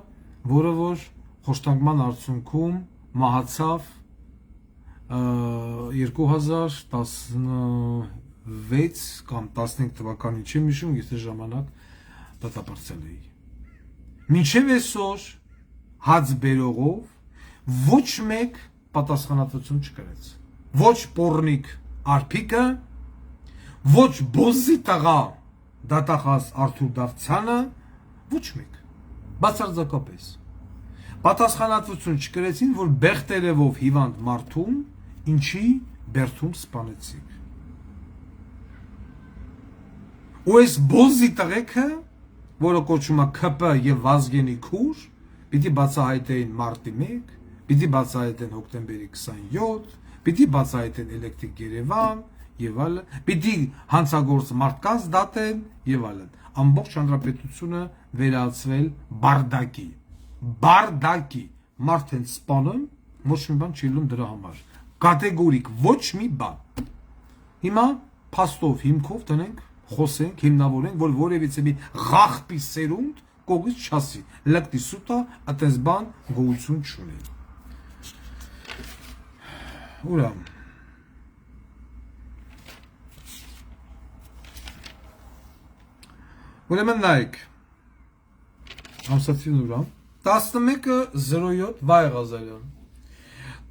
որը որ խոշտանգման արդյունքում մահացավ 2016 կամ 15 թվականին, չեմ հիշում, եթե ժամանակ դատապարտել էի։ Մինչև այսօր հաց բերողով ոչ մեկ պատասխանատվություն չկրեց։ Ոչ Պոռնիկ Արփիկը, ոչ Բոզի տղա դատախազ Արթուր Դավթյանը, ոչ մեկ։ Բացարձակապես։ Պատասխանատվություն չկրեցին, որ Բեղտերևով հիվանդ մարդուն ինչի բերդում սպանեցիք։ Ու այս Բոզի տղեկը, որը կոչվում է ՔՊ եւ Վազգենի քուր, պիտի բացահայտեին մարտի 1, պիտի բացահայտեն հոկտեմբերի 27, պիտի բացահայտեն Էլեկտրիկ Երևան եւ այլն, պիտի հանցագործ մարդկանց դատեն եւ այլն։ Ամբողջ հանրապետությունը վերածվել բարդակի։ Բարդակի։ Մարդ են սպանում, ոչ մի բան չի լում դրա համար։ Կատեգորիկ ոչ մի բան։ Հիմա փաստով հիմքով տնենք, խոսենք, հիմնավորենք, որ որևիցե մի ղախպի սերունդ կողից չասի։ Լկտի սուտա այդպես բան գոյություն չունի։ Ուրամ Ուրեմն նայեք ամսացին ուրամ 11:07 Վայղազարյան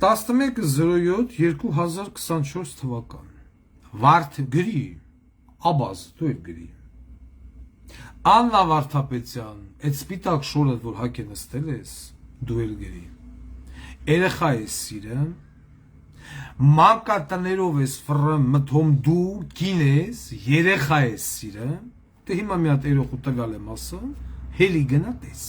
11:07 2024 թվական Վարդ գրի Աբազ դու եք գրի Աննա Վարդապետյան այդ սպիտակ շորը որ հակ է նստել ես դու էլ գրի երեխա ես սիրը մանկատներով ես ֆրը մթոմ դու կին ես երեխա ես սիրը դե հիմա մի հատ երեխու տվյալ եմ ասում հելի գնա տես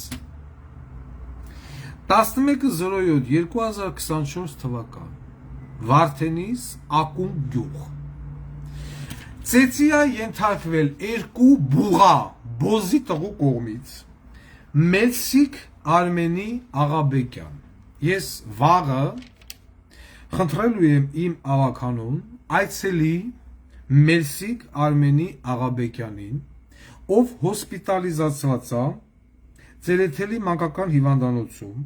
11:07 թվական Վարդենիս ակումբ գյուղ Ծեծիա ենթարկվել երկու բուղա Բոզի տղու կողմից Մելսիկ Արմենի Աղաբեկյան Ես վաղը խնդրելու եմ իմ ավականուն այցելի Մելսիկ Արմենի Աղաբեկյանին ով հոսպիտալիզացված է Ծերեթելի մանկական հիվանդանոցում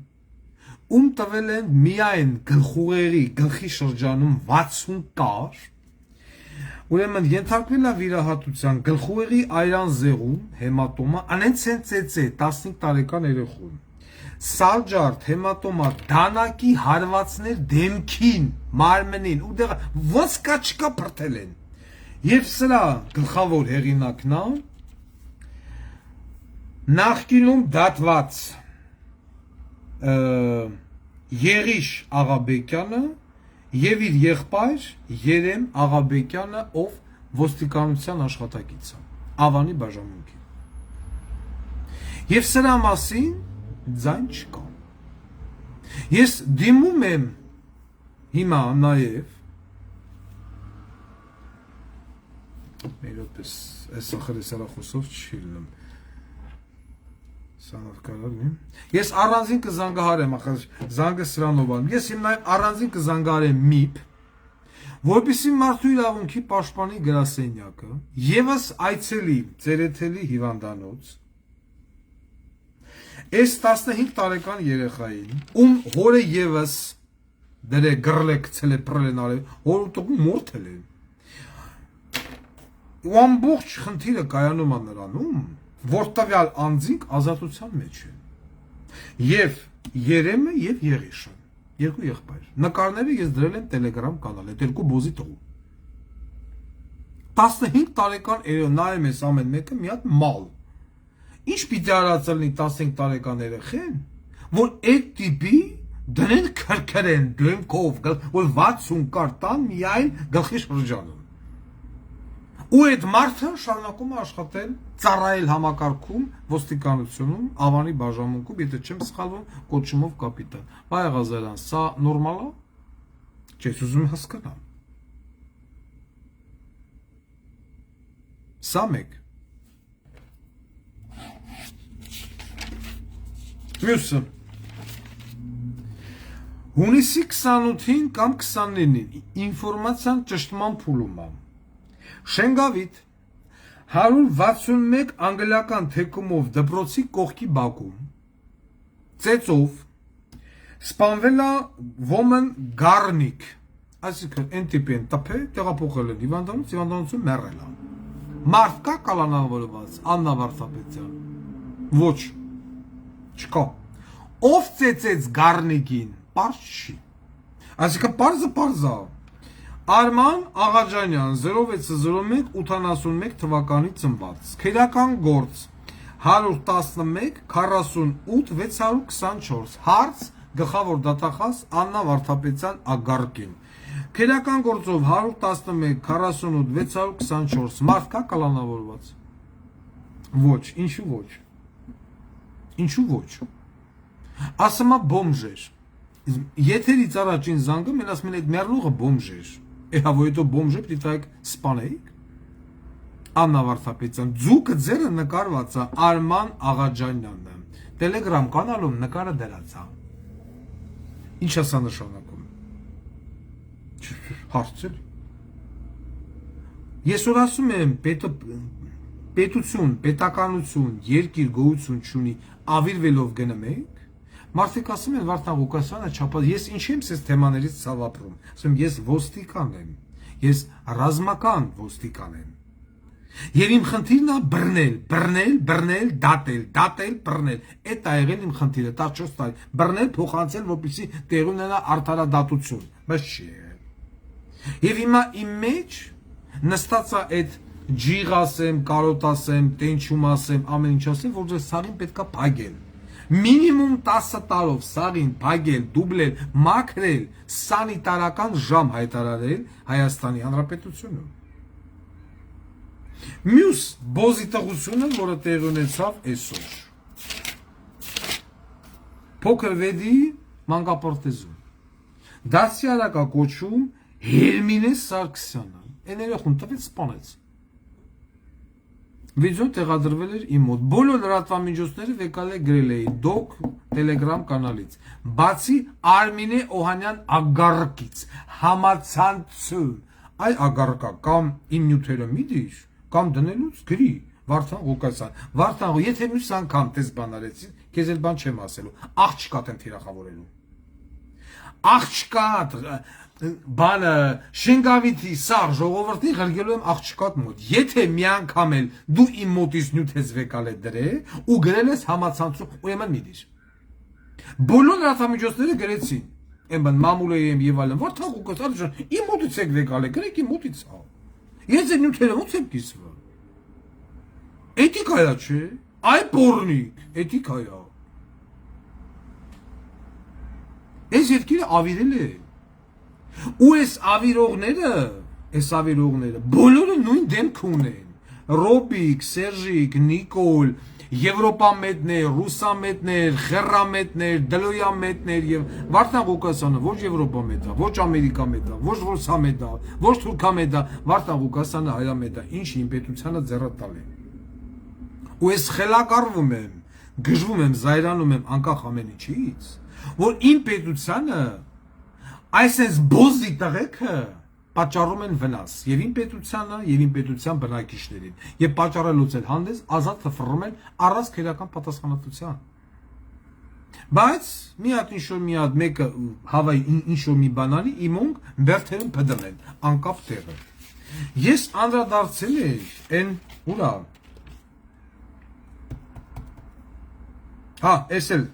ում տվել են միայն գլխուղեղի գլխի շրջանում 60 կար Ուրեմն ենթարկվել է վիրահատության գլխուղեղի այրան զեղում հեմատոմա անենցեն ծեծե 15 տարեկան երեխուն Սալջարդ հեմատոմա դանակի հարվածներ դեմքին մարմնին ու դեղ ոնց կա չկա բրտել են եւ սրա գլխավոր հեղինակն է նախկինում դատված Եղիշ Աղաբեկյանը եւ իր եղբայր Երեմ Աղաբեկյանը ով ոստիկանության աշխատակից է Ավանի բաժանմունքի եւ սրա մասին ձայն չկա ես դիմում եմ հիմա նաեւ մերոպես այս ախրեսարախոսով չի լինում Ես առանձին կզանգահարեմ, զանգը սրանով անում, ես իմ նաև առանձին կզանգահարեմ միպ, որպեսզի մարդու իրավունքի պաշտպանի գրասենյակը, ևս այցելի ծերեթելի հիվանդանոց, այս 15 տարեկան երեխային, ում հորը ևս դրե գրել է գցել է պրել են արել, հորը տղու մորթել է, ու ամբողջ խնդիրը կայանում է նրանում, որ տվյալ անձինք ազատության մեջ են եւ Երեմը եւ Եղիշը երկու եղբայր նկարները ես դրել եմ Telegram կանալ այդ երկու բոզի տղու 15 տարեկան նայեմ ես ամեն մեկը մի հատ մալ ինչ պիտի արածելնի 15 տարեկան երեխեն որ այդ տիպի դնեն քրքրեն դեմքով, որ 60 կարտան միայն գլխի շրջանում։ Ու այդ մարդը շարունակում է աշխատել ծառայել համակարգում, ոստիկանությունում, Ավանի բաժանմունքում, եթե չեմ սխալվում, կոչումով կապիտան։ Բայ Ղազարյան, սա նորմալ է։ Չես ուզում հասկանալ։ Սա մեկ։ Մյուսը։ Հունիսի 28-ին կամ 29-ին ինֆորմացիան ճշտման փուլում է։ Շենգավիթ 161 անգլիական թեկումով դպրոցի կողքի բակում ծեծով սպանվել է woman Garnick, այսինքն այն տիպի են տպե տեղափոխել են հիվանդանություն մեռել է։ Մարդ կա կալանավորված Աննա Վարդապետյան։ Ոչ, չկա։ Ով ծեծեց Garnick-ին, պարզ չի։ Այսինքն պարզը Արման Աղաջանյան 0601 81 թվականի ծնված, քերական գործ 111 48 624, հարց գլխավոր դատախազ Աննա Վարդապետյան Ագարկին, քերական գործով 111 48 624, մարդ կա կալանավորված։ Ոչ, ինչու ոչ։ Ասում է բոմժ էր։ Եթերից առաջին զանգը մեն ասում են այդ մեռնողը բոմժ էր։ Էհավոյետո բոմժը պիտի տայք սպանեիք։ Աննա Վարդապետյան, ձուկը ձերը նկարված է Արման Աղաջանյանն է։ Տելեգրամ կանալում նկարը դրած է։ Ինչ է սա նշանակում։ Հարցել։ Ես որ ասում եմ պետություն, պետականություն, երկիր գոյություն չունի, ավիրվելով գնում եք։ Մարդիկ ասում են Վարդան Ղուկասյանը չափած, ես ինչ եմ այս թեմաներից ցավ ապրում, ասում ես ոստիկան եմ, ես ռազմական ոստիկան եմ։ Եվ իմ խնդիրն է բռնել, դատել, բռնել։ Այդ է եղել իմ խնդիրը, 14 տարի, բռնել, փոխանցել, որպեսզի տեղի ունենա արդարադատություն, բայց չի եղել։ Եվ հիմա իմ մեջ նստած է այդ ջիղ ասեմ, կարոտ ասեմ, տենչում ասեմ, ամեն ինչ ասեմ, որ ձեզ սարին պետքա փագել։ Մինիմում 10 տարով սաղին փագել, դուբլել, մաքրել, սանիտարական ժամ հայտարարել Հայաստանի Հանրապետությունում։ Մյուս բոզի տղությունը, որը տեղի ունեցավ այսօր։ Փոքր վեդի մանկապարտեզում։ Դասյարակա կոչում Հերմինե Սարգսյանը։ Այն երեխուն տվեց սպանեց։ Վիդեոն տեղադրվել էր իմ մոտ։ Բոլոր լրատվամիջոցները վեկալ է գրել էին դոկ Telegram կանալից։ Բացի Արմինե Օհանյան ագառկից, համացանցում, այ ագառկա կամ իմ նյութերը մի դիր, կամ դնելուց գրի Վարդան Ղուկասյան։ Վարդան, եթե մյուս անգամ տես բան արեցին, քեզ էլ բան չեմ ասելու։ Աղջկատ եմ թիրախավորելու։ Աղջկատ բանը Շենգավիթի սար ժողովրդի ղրգելու եմ աղջկատ մոտ։ Եթե մի անգամ էլ դու իմ մոտից նյութես վեկալ է դրել ու գրել ես համացանցում, ուրեմն մի դիր։ Բոլոր լրատվամիջոցները գրեցին։ Էն բան մամուլեյեմ եւ այլն, որ թող ուկոսալ իմ մոտից եք վեկալ է, գրեք իմ մոտից հա։ Ես այդ նյութերը ո՞նց եմ կիսվում։ Էթիկա է, չէ՞։ Այ պորնիկ, էթիկա է։ Այս երկիրը ավիրել է։ Ու այս ավիրողները բոլորը նույն դեմք ունեն։ Ռոբիկ, Սերժիկ, Նիկոլ, Եվրոպամետներ, ռուսամետներ, խեռամետներ, դլոյամետներ եւ Վարդան Ղուկասյանը ոչ Եվրոպամետ է, ոչ Ամերիկամետ է, ոչ ռուսամետ է, ոչ թուրքամետ է, Վարդան Ղուկասյանը հայամետ է, ինչ իմ պետությանը ձեռատալ է։ Ու ես խելակարվում եմ, գժվում եմ, զայրանում եմ անկախ ամեն ինչից, որ իմ պետությանը այսպես բոզի տղեկը պատճառում են վնաս եւ իմ պետությանը եւ իմ պետության բնակիչներին եւ պատճառելուց էլ հանդես ազատ թվռում են առանց քերական պատասխանատվության։ Բայց մի հատ ինչ-որ մի հատ մեկը հավայ ինչ-որ մի բանանի իմոնք բերթերում փդմեն անկապ տեղը։ Ես անդրադարձել եմ այն ուրա։ Հա, էսել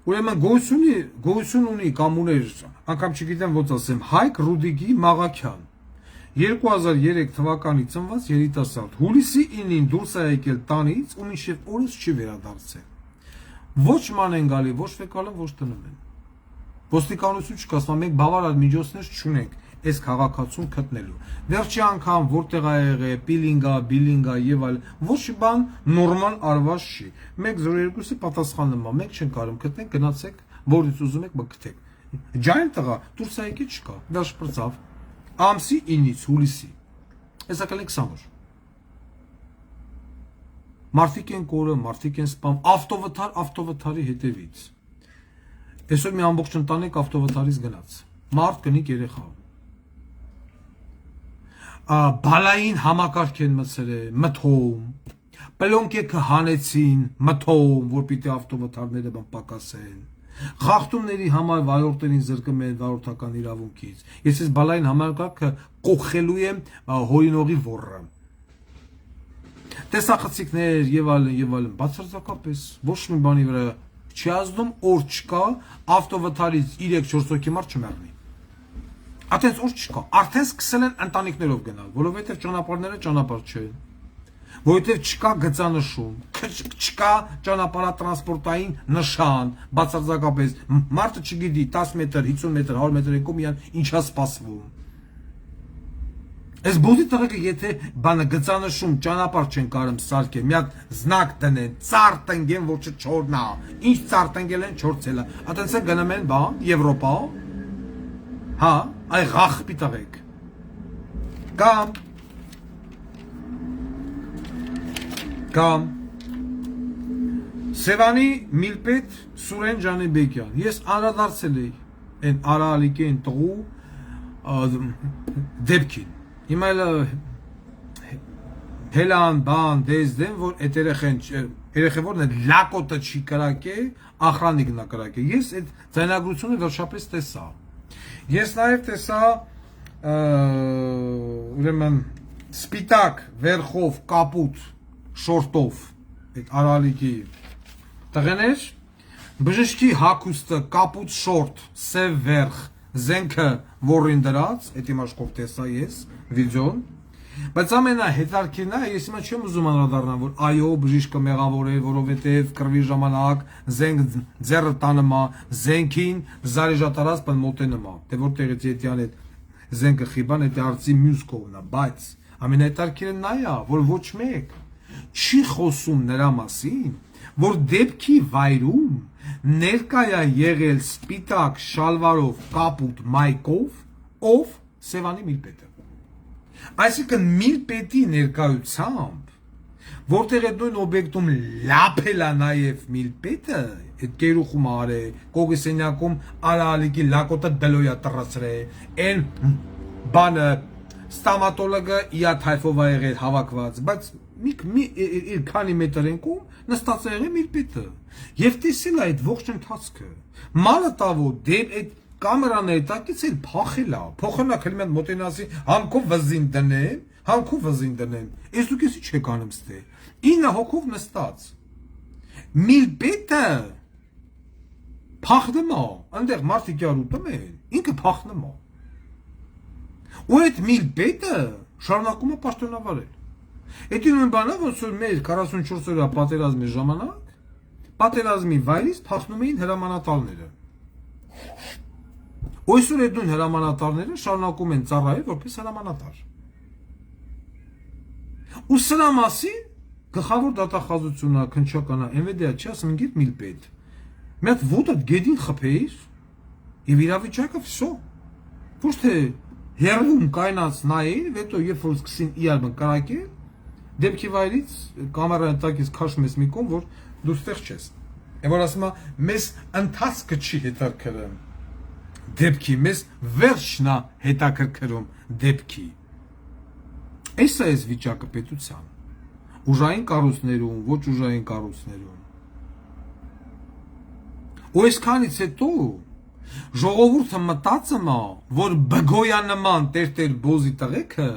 ուրեմն գոյություն ունի կամ ուներ, անգամ չգիտեմ ոնց ասեմ, Հայկ Ռուդիկի Մաղաքյան 2003 թվականի ծնված երիտասարդ հուլիսի 9-ին դուրս է եկել տանից ու մինչև օրս չի վերադարձել։ Ոչ ման են գալի, ոչ ֆեկալը, ոչ տնում են։ Ոստիկանություն չկա, ասում մենք բավարար միջոցներ չունենք այս քաղաքացուն գտնելու։ Վերջի անգամ որտեղ ա եղել, պիլինգա, բիլինգա եւ այլ, ոչ բան նորմալ արված չի։ 102-ը պատասխանում է, մենք չենք կարող գտնենք, գնացեք, որից ուզում եք մգթեք։ Ջայն տղա, Տուրքիայից չկա, դա շպրծավ։ Ամսի 9-ից հուլիսի։ Հեսա կլինի 20 օր։ Մարդիկ են կորը, մարդիկ են սպամ, ավտովթարի հետևից։ Այսօր մի ամբողջ ընտանիք ավտովթարից գնաց։ Մարդ կնիկ երեխա։ Բալային համակարգ են մթում, պլոնկեքը հանեցին, մթում, որ պիտի ավտովթարները պակասեն։ Խախտումների համար վարորդներին զրկում են վարորդական իրավունքից։ Ես այս բալային համակարգը կողխելու եմ հորինողի ոռը։ Տեսախցիկներ եւ այլն, բացարձակապես ոչ մի բանի վրա չի ազդում, օր չկա, ավտովթարից 3-4 հոգի մարդ չմեռնի։ Այդպես օր չկա, արդեն սկսել են ընտանիքներով գնալ, որովհետեւ ճանապարհները ճանապարհ չեն, որովհետեւ չկա գծանշում, չկա ճանապարհատրանսպորտային նշան, բացարձակապես մարդը չգիտի 10 մետր, 50 մետր, 100 մետր եկում իրան ինչա սպասվում։ Այս բոդի տղեկը եթե բանը գծանշում ճանապարհ չեն կարում սարքել, մի հատ զնակ դնեն, ծառ տնգեն, որ չչորնա։ Ինչ ծառ տնգել են, չորցելա։ Այդպես է գնում են, բա, Եվրոպա։ Հա, այ ղախպի տղեկ։ Կամ Սևանի միլպետ Սուրեն Ջանիբեկյան։ Ես անդրադարձել էի այն Արալիկեն տղու դեպքին։ Հիմա հելան բան դեզդեն, որ այդ երեխեվորն է լակոտը չի կրակե, ախրանիկն է կրակե։ Ես այդ ձայնագրությունը վերջապես տեսա։ Ես նաև տեսա ուրեմն սպիտակ վերխով կապուտ շորտով այդ Արալիկի տղեներ, բժշկի հագուստը կապուտ շորտ, սև վերխ, զենքը որին դրած, այդ իմաշխով տեսա ես վիդեոն, բայց ամենահետաքրքիրն է, ես հիմա չեմ ուզում անդրադառնալ, որ այո, բժիշկը մեղավոր է, որովհետև կռվի ժամանակ զենք ձեռը տանում է, զենքին զարեժատարած մոտենում է, թե որտեղից ետյան այդ զենքը խիբան, այդ արծի մյուս կողմն է, բայց ամենահետաքրքիրը նա է, որ ոչ մեկ չի խոսում նրա մասին, որ դեպքի վայրում ներկա է եղել սպիտակ շալվարով կապուտ մայկով, ով Սևանի միլպետը։ Այսինքն միլպետի ներկայությամբ, որտեղ այդ նույն օբյեկտում լափել է նաև միլպետը, այդ գերուխում արե, Կողիսենյակում Արալիկի լակոտը դլոյա տրացրել, այն բանը ստամատոլոգը իա թայֆով ա եղել հավաքված, բայց իր քանի մետր ենքում նստած է եղել միլպետը եւ տեսել այդ ողջ ընթացքը մալը տավո դեպ այդ կամերան հետակից էլ փախել է փոխանա քլիմատ մոտենասի համքով վզին դնեն ես դուք էսի չեք անում ստե 9 հոգով նստած միլպետը փախնում է այնտեղ մարդիկ յարուտում են ինքը փախնում է ու այդ միլպետը շարունակում է պաշտոնավարել Այդ նույն բանը ոնց որ մեր 44 օրյա պատերազմի ժամանակ պատերազմի վայրից փախնում էին հրամանատարները։ Այսօր այդ նույն հրամանատարները շարունակում են ծառայել որպես հրամանատար։ Ու սրա մասին գլխավոր դատախազությունը քնչականա MVD-ը չի ասում ինքդ միլպետ։ Մի հատ ոտը գեդին խփեիր եւ իրավիճակը վсё։ Ոչ թե հերվում կայնած նայել, հետո երբ որ սկսին իրար կրակել Դեպքի վայրից կամերան տակից քաշում ես մի կողմ, որ դու ստեղ չես։ Եվ որ ասում է, մեզ ընթացքը չի հետաքրքրում դեպքի, մեզ վերջն է հետաքրքրում դեպքի։ Այս է այս վիճակը պետության։ Ուժային կառույցներում, ոչ ուժային կառույցներում։ Ու այսքանից հետո ժողովուրդը մտածում է, որ բգոյանման տեր բոզի տղեկը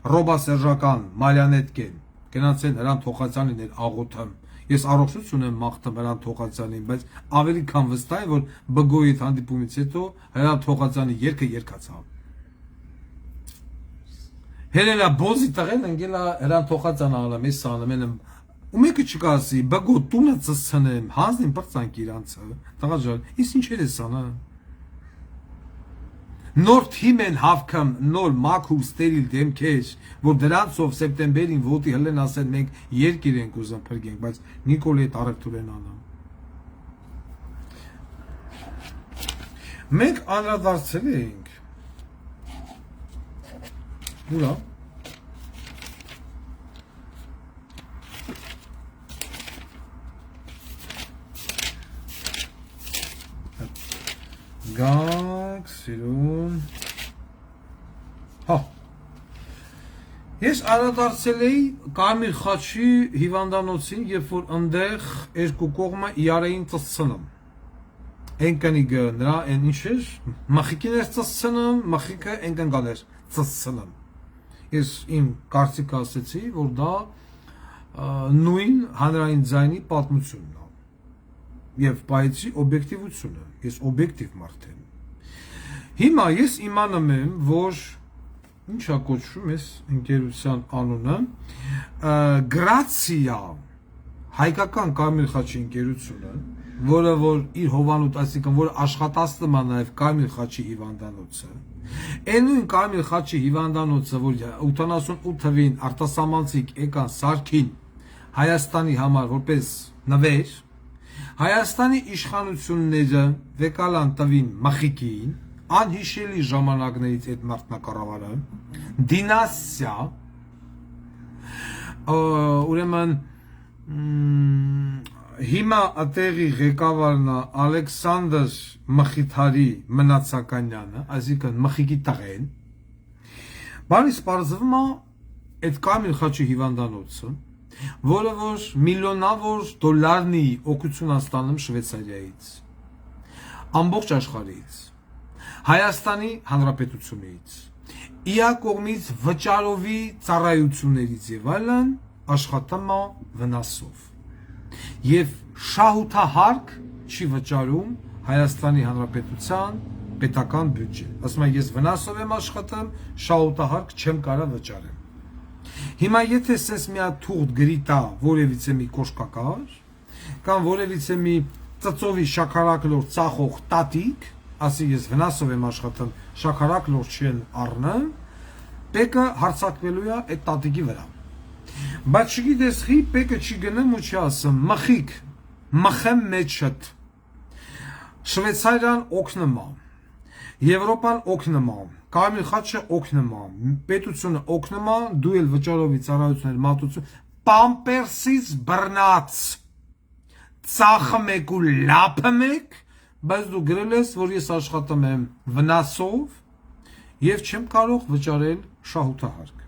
Ռոբասերժական Մարիանետկեն գնացել Հրանտ Թոխացյանին էր աղոթում ես առողջություն եմ մաղթում Հրանտ Թոխացյանին բայց ավելի քան վստահ եմ որ բգոյի հանդիպումից հետո Հրանտ Թոխացյանի երգը երգացավ Հելենա բոզի տղեն ընկել է Հրանտ Թոխացյանը ալամ ես անում են ու մեկը չկասի բգո տունը ծցնեմ հանձնին բրծանք իրանցը տղա ջան իս ինչեր ես անը նոր թիմ են հավքամ նոր մաքուր ստերիլ դեմքեր որ դրանցով սեպտեմբերին ոտի հլեն ասեն մենք երկիր ենք ուզում փրկենք բայց Նիկոլի հետ առևտուր են անում մենք անդրադարձել ենք ուրա Գանք, սիրուն Հա Ես անդրադարձել էի Կարմիր խաչի հիվանդանոցին երբ որ ընդեղ երկու կողմը իրար էին ծծցնում Ընկնիգը նրա են ինչ էր մախիկին էր ծծցնում մախիկը ընկնգան էր ծծցնում Ես իմ կարծիքը ասեցի որ դա նույն հանրային ձայնի պատմությունն է Եվ պայեցի օբյեկտիվությունը, ես օբյեկտիվ մարդ եմ Հիմա ես իմանում եմ, որ ինչա կոչվում ես ընկերության անունը Գրացիա հայկական Կարմիր խաչի ընկերությունը որը որ իր հովանոց այսինքն որ աշխատացնում է նաև Կարմիր խաչի հիվանդանոցը Այն նույն Կարմիր խաչի հիվանդանոցը որ 88 թվին արտասահմանցիք եկան սարքին Հայաստանի համար որպես նվեր Հայաստանի իշխանությունները վեկալան տվին մախիկին անհիշելի ժամանակներից այդ մարտնակառավարը դինաստիա ուրեմն հիմա ատեղի ղեկավարն է Ալեքսանդր Մխիթարի Մնացականյանը այսինքն մխիկի տղեն բանից պարզվում է այդ Կարմիր խաչի հիվանդանոցը որը որ միլիոնավոր դոլարնի օգնություն ստանում Շվեյցարիայից ամբողջ աշխարհից Հայաստանի Հանրապետությունից իա կողմից վճարովի ծառայություններից եւ այլն աշխատում է վնասով եւ շահութահարկ չի վճարում Հայաստանի Հանրապետության պետական բյուջե ասում եմ ես վնասով եմ աշխատում շահութահարկ չեմ կարող վճարել Հիմա եթե սենց մի հատ թուղթ գրի տա որևիցե մի կոշկակար կամ որևիցե մի ծծովի շաքարակլոր ծախող տատիկ ասի ես վնասով եմ աշխատում շաքարակլոր չեն առնեմ պեկը հարցակվելու է այդ տատիկի վրա բայց չգիտես խի պեկը չի գնում ու չի ասում մխիկ մխեմ մեջդ Շվեյցարիան օգնում է Եվրոպան օգնում է Կարմիր խաչը օգնում է պետությունը օգնում է դու էլ վճարովի ծառայություններ մատուցում պամպերսից բռնած ծախը մեկ ու լափը մեկ բայց դու գրել ես որ ես աշխատում եմ վնասով եւ չեմ կարող վճարել շահութահարկ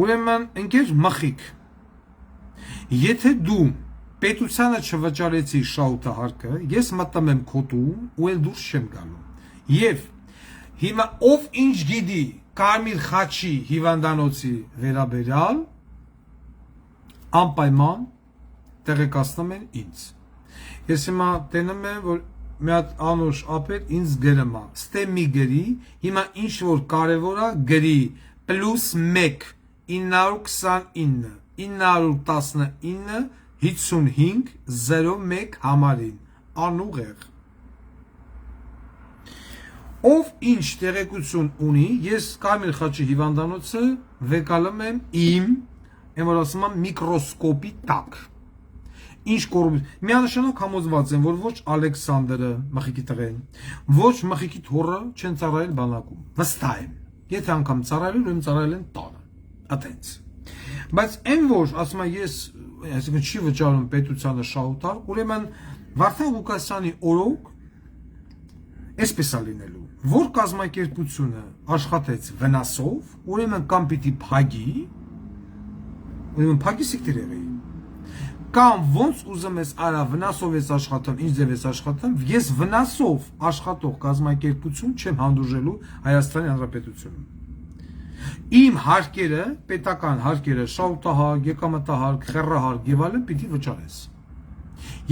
ուրեմն ընկեր մխիկ եթե դու պետությանը չվճարեցի շահութահարկը ես մտնում եմ քո տուն ու էլ դուրս չեմ գալու եւ հիմա ով ինչ գիտի Կարմիր խաչի հիվանդանոցի վերաբերյալ անպայման տեղեկացնում են ինձ ես հիմա տենում եմ որ մի հատ անուշ ապեր ինձ գրում է ստե մի գրի հիմա ինչ որ կարևոր է գրի +1 929 919 5501 համարին անուղեղ ով ինչ տեղեկություն ունի ես Կարմիր խաչի հիվանդանոցը վեկալում եմ իմ որ ասում եմ միկրոսկոպի տակ ինչ կորուպցիա միանշանակ համոզված եմ որ ոչ Ալեքսանդրը մխիկի տղեն ոչ մխիկի թոռը չեն ծառայել բանակում վստահ եմ եթե անգամ ծառայել ուրեմն ծառայել են տանը այտենց բայց այն որ ասում եմ ես այսինքն չի վճարում պետությանը շահութար ուրեմն Վարդան Ղուկասյանի օրոք այսպես է լինելու որ կազմակերպությունը աշխատեց վնասով ուրեմն կամ պիտի փագի ուրեմն փագի սիկտիրեղի կամ ոնց ուզում ես արա վնասով ես աշխատում ինչ ձև ես աշխատում ես վնասով աշխատող կազմակերպություն չեմ հանդուրժելու Հայաստանի Հանրապետությունում իմ հարկերը պետական հարկերը շահութահարկ եկամտահարկ խեռահարկ եւ այլն պիտի վճարես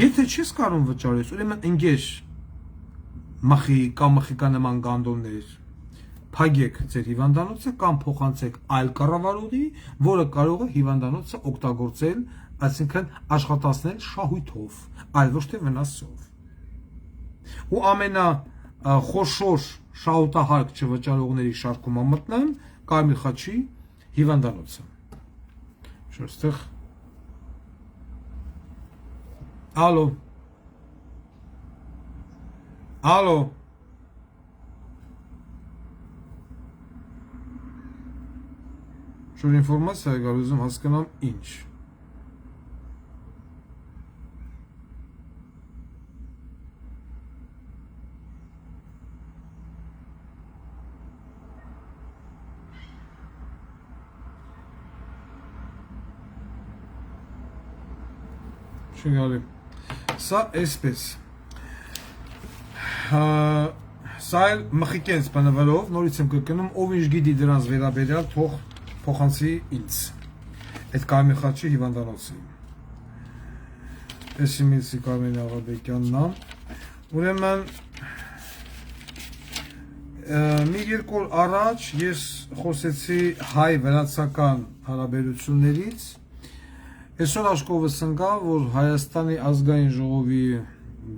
եթե չես կարող վճարես ուրեմն ընկեր մխի կամ մխիկանման գանդոններ փակեք ձեր հիվանդանոցը կամ փոխանցեք այլ կառավարողի, որը կարող է հիվանդանոցը օգտագործել, այսինքն աշխատացնել շահույթով, այլ ոչ թե վնասով։ Ու ամենախոշոր շահութահարկ չվճարողների շարքում մտնան Կարմիր խաչի հիվանդանոցը։ Շուտով Ալո Ալո Շուտ ինֆորմացիա է գալու, ուզում հասկանամ ինչ։ Շնորհակալ եմ։ Սա էսպես։ Սա էլ մխիկենց բնավելով, նորից եմ կրկնում, ով ինչ գիտի դրանց վերաբերյալ, թող փոխանցի ինձ։ Այդ Կարմիր խաչի հիվանդանոցի։ Էսիմիլսի Կարմիր Աղաբեկյանն է։ Ուրեմն մի երկու օր առաջ ես խոսեցի հայ-վրացական հարաբերություններից։ Այսօր աշխովս ընկա, որ Հայաստանի ազգային ժողովի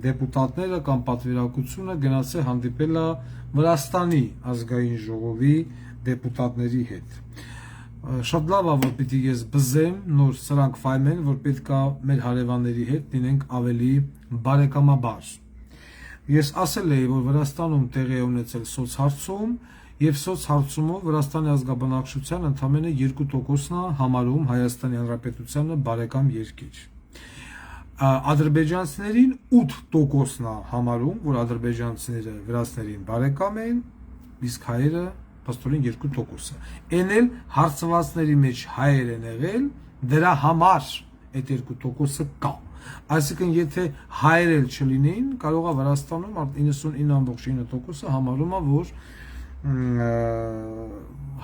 դեպուտատները կամ պատվիրակությունը գնացել հանդիպել է Վրաստանի ազգային ժողովի դեպուտատների հետ։ Շատ լավ է, որ պիտի ես բզեմ, նոր սրանք ֆայմեն, որ պետք է մեր հարևանների հետ լինենք ավելի բարեկամաբար։ Ես ասել էի, որ Վրաստանում տեղի է ունեցել սոցհարցում, եւ սոցհարցումով Վրաստանի ազգաբնակչության ընդամենը 2%-ն է համարում Հայաստանի Հանրապետությանը բարեկամ երկիր։ Ադրբեջանցիներին 8%-ն է համարում, որ ադրբեջանցիները վրացիներին բարեկամ են, իսկ հայերը փաստորեն 2%-ը։ Էն էլ հարցվածների մեջ հայեր են եղել, դրա համար այդ 2%-ը կա։ Այսինքն եթե հայեր էլ չլինեին, կարող է Վրաստանում 99.9%-ը համարում է, որ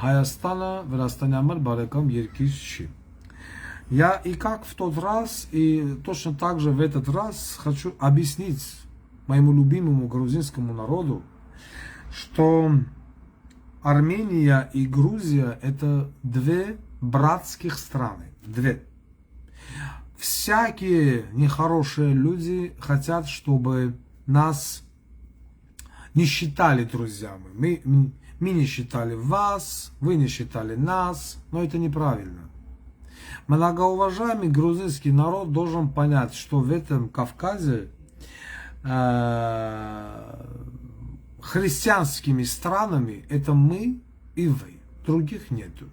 Հայաստանը Վրաստանի համար բարեկամ երկիր չի։ Я и как в тот раз, и точно так же в этот раз хочу объяснить моему любимому грузинскому народу, что Армения и Грузия это две братских страны. Две. Всякие нехорошие люди хотят, чтобы нас не считали друзьями. Мы не считали вас, вы не считали нас, но это неправильно. Многоуважаемый грузинский народ должен понять, что в этом Кавказе христианскими странами это мы и вы, других нету.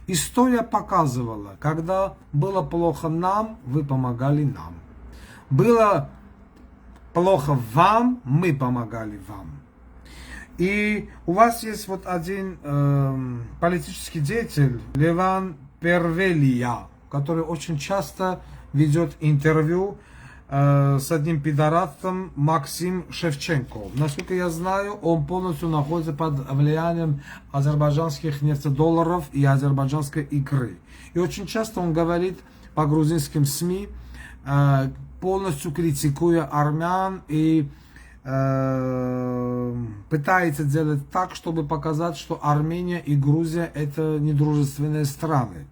История показывала, когда было плохо нам, вы помогали нам. Было плохо вам, мы помогали вам. И у вас есть вот один политический деятель, Леван Первелия, который очень часто ведет интервью с одним пидоратом Максим Шевченко. Насколько я знаю, он полностью находится под влиянием азербайджанских нефтедолларов и азербайджанской икры. И очень часто он говорит по грузинским СМИ, полностью критикуя армян и пытается делать так, чтобы показать, что Армения и Грузия это недружественные страны.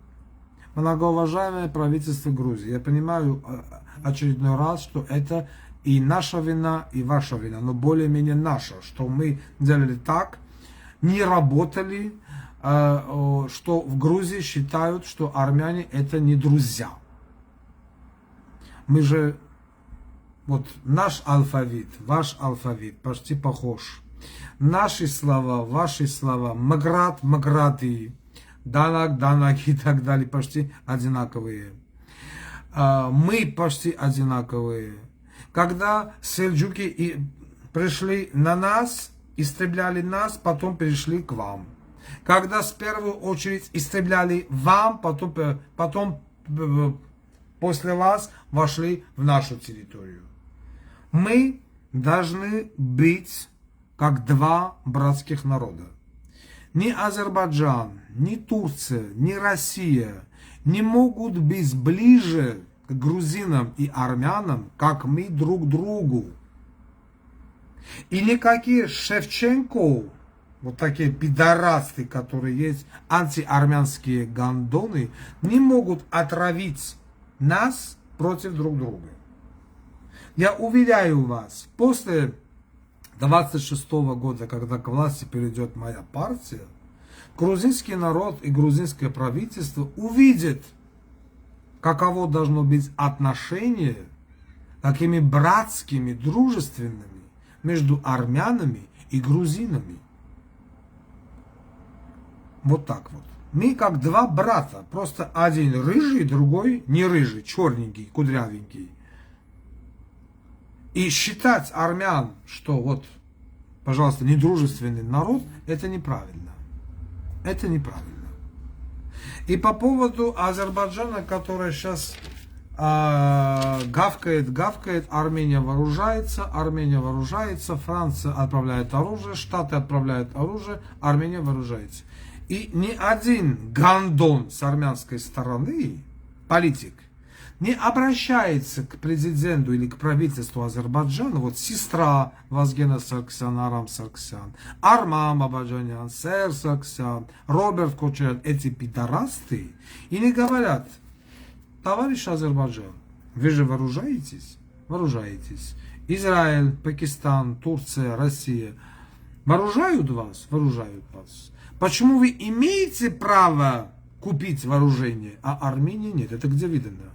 Многоуважаемое правительство Грузии, я понимаю очередной раз, что это и наша вина, и ваша вина, но более-менее наша, что мы делали так, не работали, что в Грузии считают, что армяне это не друзья. Мы же, вот наш алфавит, ваш алфавит почти похож. Наши слова, ваши слова, маград, маграды, данак, данак и так далее почти одинаковые. Мы почти одинаковые. Когда сельджуки пришли на нас, истребляли нас, потом перешли к вам. Когда в первую очередь истребляли вам, потом после вас вошли в нашу территорию. Мы должны быть как два братских народа. Ни Азербайджан, ни Турция, ни Россия не могут быть ближе к грузинам и армянам, как мы друг другу. И никакие Шевченко вот такие пидорасты, которые есть, антиармянские гандоны, не могут отравить нас против друг друга. Я уверяю вас, после 26 года, когда к власти перейдет моя партия, грузинский народ и грузинское правительство увидят, каково должно быть отношение, какими братскими, дружественными между армянами и грузинами. Вот так вот. Мы как два брата, просто один рыжий, другой не рыжий, черненький, кудрявенький. И считать армян, что вот, пожалуйста, недружественный народ, это неправильно. Это неправильно. И по поводу Азербайджана, который сейчас гавкает, Армения вооружается, Франция отправляет оружие, Штаты отправляют оружие, Армения вооружается. И ни один гандон с армянской стороны, политик, не обращается к президенту или к правительству Азербайджана, вот сестра Вазгена Сарксян, Арам Сарксян, Арман Бабаджанян, Сэр Сарксян, Роберт Кочарян, эти пидорасты, и не говорят: товарищ Азербайджан, вы же вооружаетесь? Вооружаетесь. Израиль, Пакистан, Турция, Россия вооружают вас? Вооружают вас. Почему вы имеете право купить вооружение, а Армения нет? Это где видно?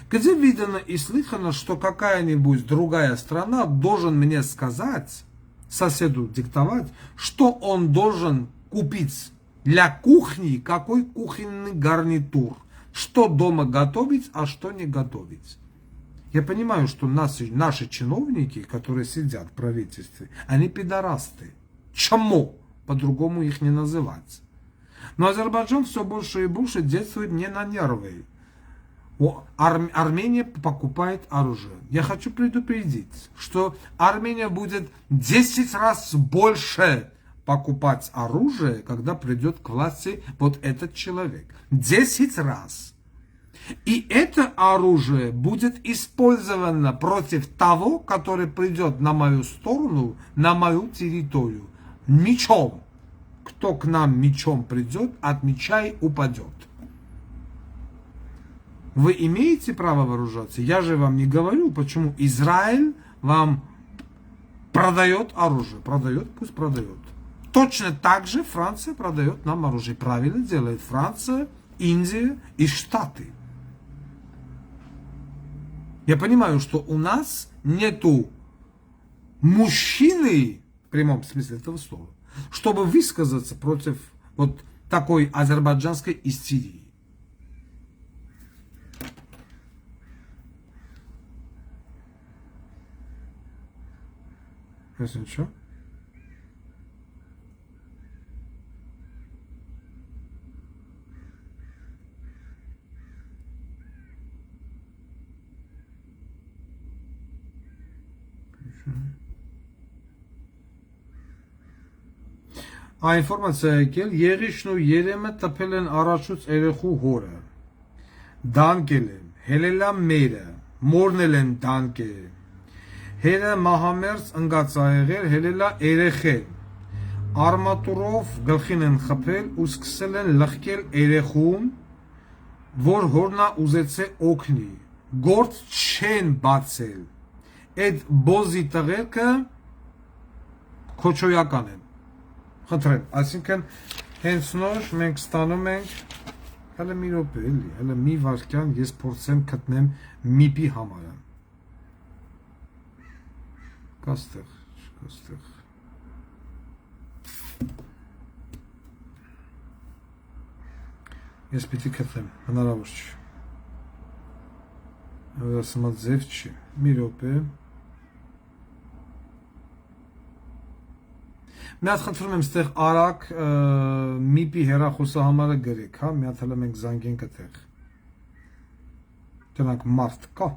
Где видно и слыхано, что какая-нибудь другая страна должен мне сказать, соседу диктовать, что он должен купить для кухни, какой кухонный гарнитур, что дома готовить, а что не готовить. Я понимаю, что наши чиновники, которые сидят в правительстве, они пидорасты. Чему? По-другому их не называть. Но Азербайджан все больше и больше действует не на нервы. Армения покупает оружие. Я хочу предупредить, что Армения будет 10 раз больше покупать оружие, когда придет к власти вот этот человек. 10 раз. И это оружие будет использовано против того, который придет на мою сторону, на мою территорию. Мечом. Кто к нам мечом придет, от меча и упадет. Вы имеете право вооружаться? Я же вам не говорю, почему Израиль вам продает оружие. Продает, пусть продает. Точно так же Франция продает нам оружие. Правильно делает Франция, Индия и Штаты. Я понимаю, что у нас нету мужчины, в прямом смысле этого слова, чтобы высказаться против вот такой азербайджанской истерии. Если что? Ինֆորմացիա եկել, Եղիշն ու Երեմը տպել են առաջուց երեխու հորը, դանկել են, հելելա մերը, մորնել են դանկել, հերը մահամերց ընգած ա եղել, հելելա երեխեն, արմատուրով գլխին են խփել ու սկսել են լղկել երեխուն, որ հորնա ուզեցե օգնի, գործ չեն բացել, այդ բոզի տղերքը քոչոյական են, խնդրեմ, այսինքն հենց նոր մենք ստանում ենք, հələ մի րոպե էլի, հələ մի վարքյան ես փորձեմ գտնեմ միպի համարը, կաստեղ, չկաստեղ, ես պիտի գտնեմ, հնարավոր չի, ասմա ձև չի, մի րոպե, մի հատ խնդրում եմ ստեղ արագ միպի հեռախոսահամարը գրեք, հա, մի հատ հələ մենք զանգենք այդտեղ, տնանք մարդ կա,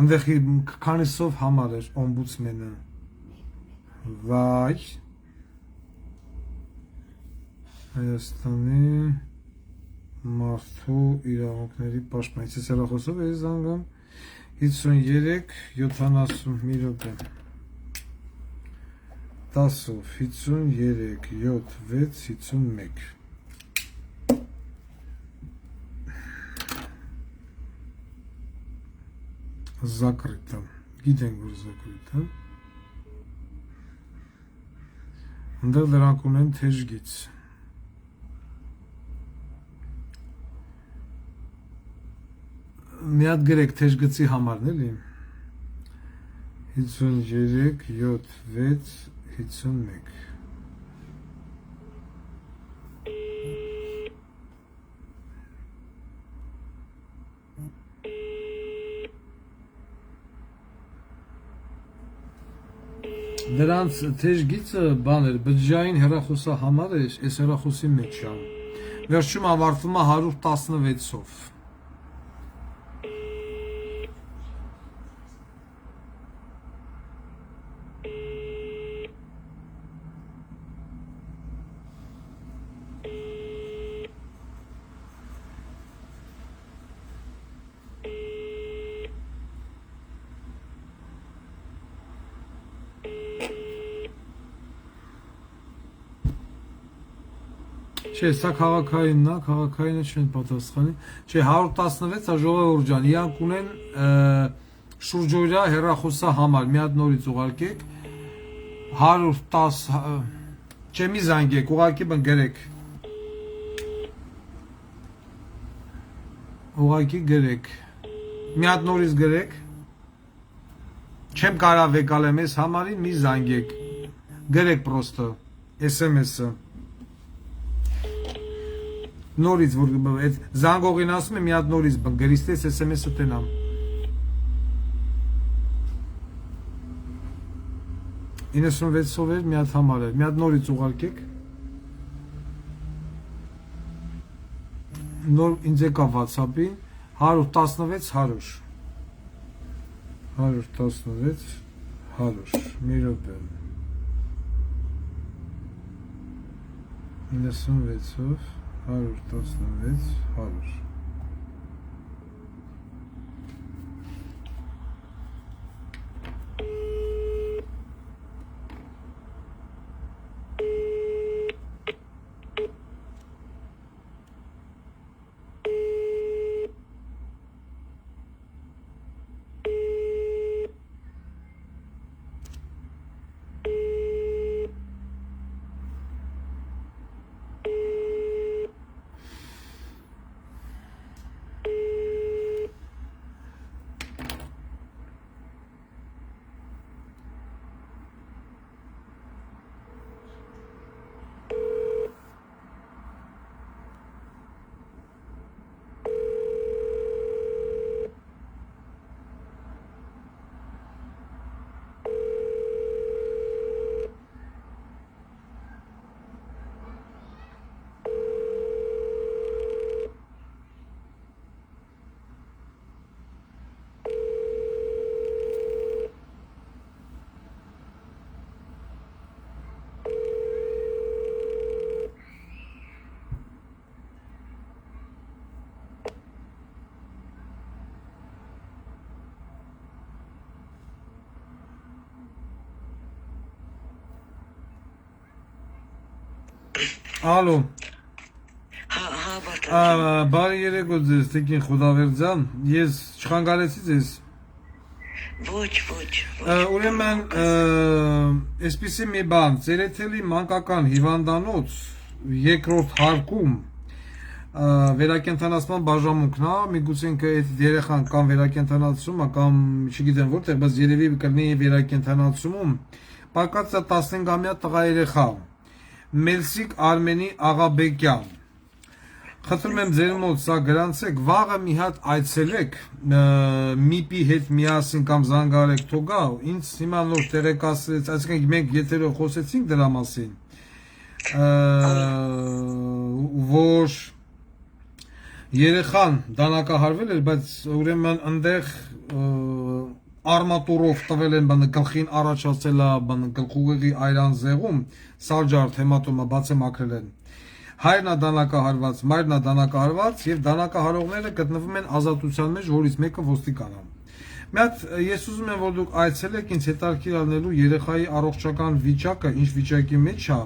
ընդեղ քանիսով համար էր օմբուդսմենը, վայ, Հայաստանի մարդու իրավունքների պաշտպանիչ հեռախոսով էի զանգում, 53 70 մի րոպե 10-ով 53 7 6 51 Закрыто. Գիտենք որ закрыто։ Այնտեղ դրանք ունեն թեժգից։ Մի հատ գրեք թեժգծի համարն էլի։ 53 7 6 51 Դրանց թեժգիծը բան էր, բջջային հեռախոսահամար էր, այս հեռախոսի մեջ է։ Վերջում ավարտվում է 116-ով։ Չէ, սա քաղաքայինն է, քաղաքայինը չեն պատասխանի։ Չէ, 116-ը ժողովուրդ ջան, իրանք ունեն շուրջօրյա հեռախոսահամար, մի հատ նորից ուղարկեք 110 չէ, մի զանգեք, ուղարկի բն գրեք։ Ուղարկի գրեք։ Մի հատ նորից գրեք։ Չեմ կարա վեկալեմ այս համարին, մի զանգեք։ Գրեք պրոստը SMS-ը։ Նորից որ այդ զանգողին ասում եմ մի հատ նորից բն գրիստես SMS-ը տենամ 96-ով էր մի հատ համար էր մի հատ նորից ուղարկեք նոր ինձ եկա WhatsApp-ին 116 100 մի րոպե 96-ով 116 100 Ալո բարի երեկո ձեզ տիկին Խուդավերձյան ես չխանգարեցի ձեզ Ոչ ուրեմն այսպիսի մի բան Ծերեթելի մանկական հիվանդանոց երկրորդ հարկում վերակենդանացման բաժանմունքն է միգուցե ինքը այդ երեխան կամ վերակենդանացում է կամ չգիտեմ որտեղ բայց երևի կլինի վերակենդանացումում պակած 15-ամյա տղա երեխա Մելսիկ Արմենի Աղաբեկյան Խնդրում եմ ձեր մոտ սա գրանցեք վաղը մի հատ այցելեք միպի հետ միասին կամ զանգարեք թողա ինձ հիմա նոր տեղեկացրեց այսինքն մենք եթերով խոսեցինք դրա մասին որ երեխան դանակահարվել էր բայց ուրեմն այնտեղ արմատուրով տվել են բանը գլխին առաջացել է բանը գլխուղեղի այրան զեղում սալջարդ հեմատոմա բացե մաքրել են հայրն է դանակահարված մայրն է դանակահարված եւ դանակահարողները գտնվում են ազատության մեջ որից մեկը ոստիկան է Մի հատ ես ուզում եմ որ դուք այցելեք ինձ հետաքրքիր առնելու երեխայի առողջական վիճակը ինչ վիճակի մեջ է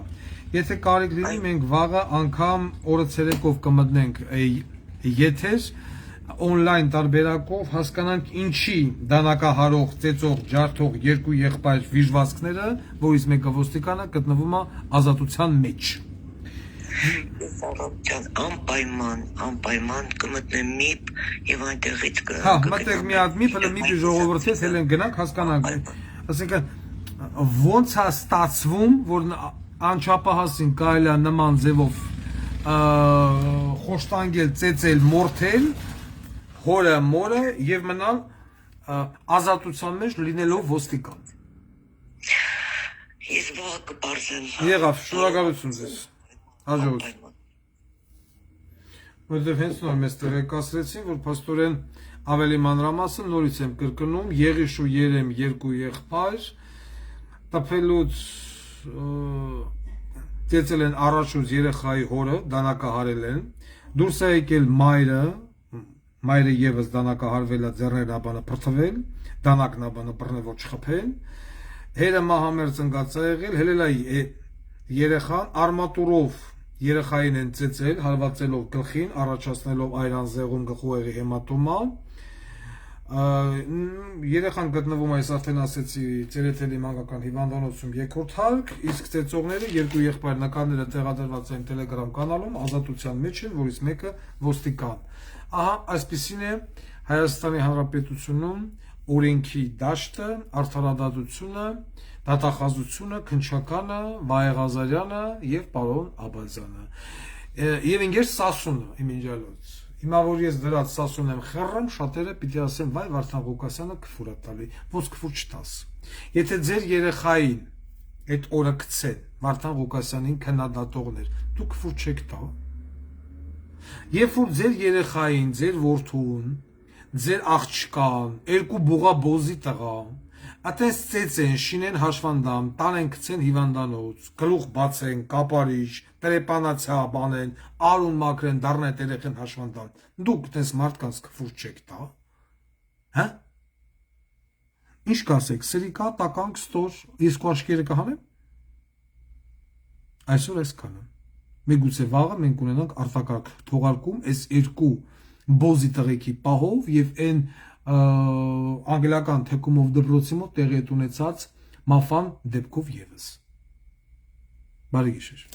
եթե կարիք լինի մենք վաղը անգամ օրը ցերեկով կմտնենք եթեր on-line տարբերակով հասկանանք ինչի դանակահարող ծեծող ջարդող երկու եղբայր վիժվածքները որից մեկը ոստիկանը գտնվում է ազատության մեջ անպայման կմտնեմ միպ եւ այնտեղից Հա, մտեք մի հատ միպ, հələ միպի ժողովրդից հելեն գնանք, հասկանանք։ Ասենքն ոնց է ստացվում, որ անչափահասին կարելի է նման ձևով խոշտանգել, ծեծել, մորթել հորը, մորը եւ մնալ ազատության մեջ լինելով ոստիկան։ Ես վաղ կպարզեմ։ Եղավ, շնորհակալություն ձեզ։ Հաջողություն։ Որտեվ հենց նոր մեզ տեղեկացրեցին, որ փաստորեն ավելի մանրամասն նորից եմ կրկնում, Եղիշ ու Երեմ երկու եղբայր, տփելուց ծեծել են առաջուց երեխայի հորը, դանակահարել են, դուրս է եկել մայրը եւս դանակահարվել է ձեռներն աբանը փրթվել, դանակն աբանը բռնեվո չխփել, հերը մահամերձ ընկած է եղել, հելելայի երեխան արմատուրով երեխային են ծեծել, հարվածելով գլխին, առաջացնելով այրան զեղում գլխուեղի հեմատոմա, երեխան գտնվում այս արդեն ասեցի ծերեթելի մանկական հիվանդանոցում երկրորդ հարկ, իսկ ծեծողները երկու եղբայր նկարները տեղադրված են Telegram կանալում, ազատության մեջ են, որից մեկը ոստիկան։ Ահա, այսպեսին է Հայաստանի Հանրապետությունում օրենքի դաշտը, արդարադատությունը, դատախազությունը, քնչականը, Վահե Ղազարյանը եւ պարոն Աբազյանը։ Եվ ինքեր Սասունը իմինջալոց։ Հիմա որ ես դրած Սասուն եմ խռռում, շատերը պիտի ասեն, վայ Վարդան Ղուկասյանը քֆուր է տալի, ոնց քֆուր չտաս։ Եթե ձեր երեխային այդ օրը գցեն Վարդան Ղուկասյանին քննադատողներ, դուք քֆուր չեք տա։ Երբ որ ձեր երեխային, ձեր որդուն, ձեր աղջկան, երկու բուղա բոզի տղա, այտենց ծեծեն, շինեն հաշվանդամ, տանեն գցեն հիվանդանոց, գլուխ բացեն, կապարիչ, տրեպանացիա բանեն, արուն մաքրեն, դառնան երեխան հաշվանդամ, դուք այտենց մարդկանց քֆուր չեք տա, հա? Ինչ կասեք, սրիկա, տականք, ստոր, երկու աշկերը կհանեմ? Այսօր այսքանը։ Միգուցե վաղը մենք ունենանք արտակարգ թողարկում այս երկու բոզի տղեկի պահով եւ այն անգլիական թեկումով դպրոցի մոտ տեղի ունեցած մաֆան դեպքով եւս։ Բարի գիշեր։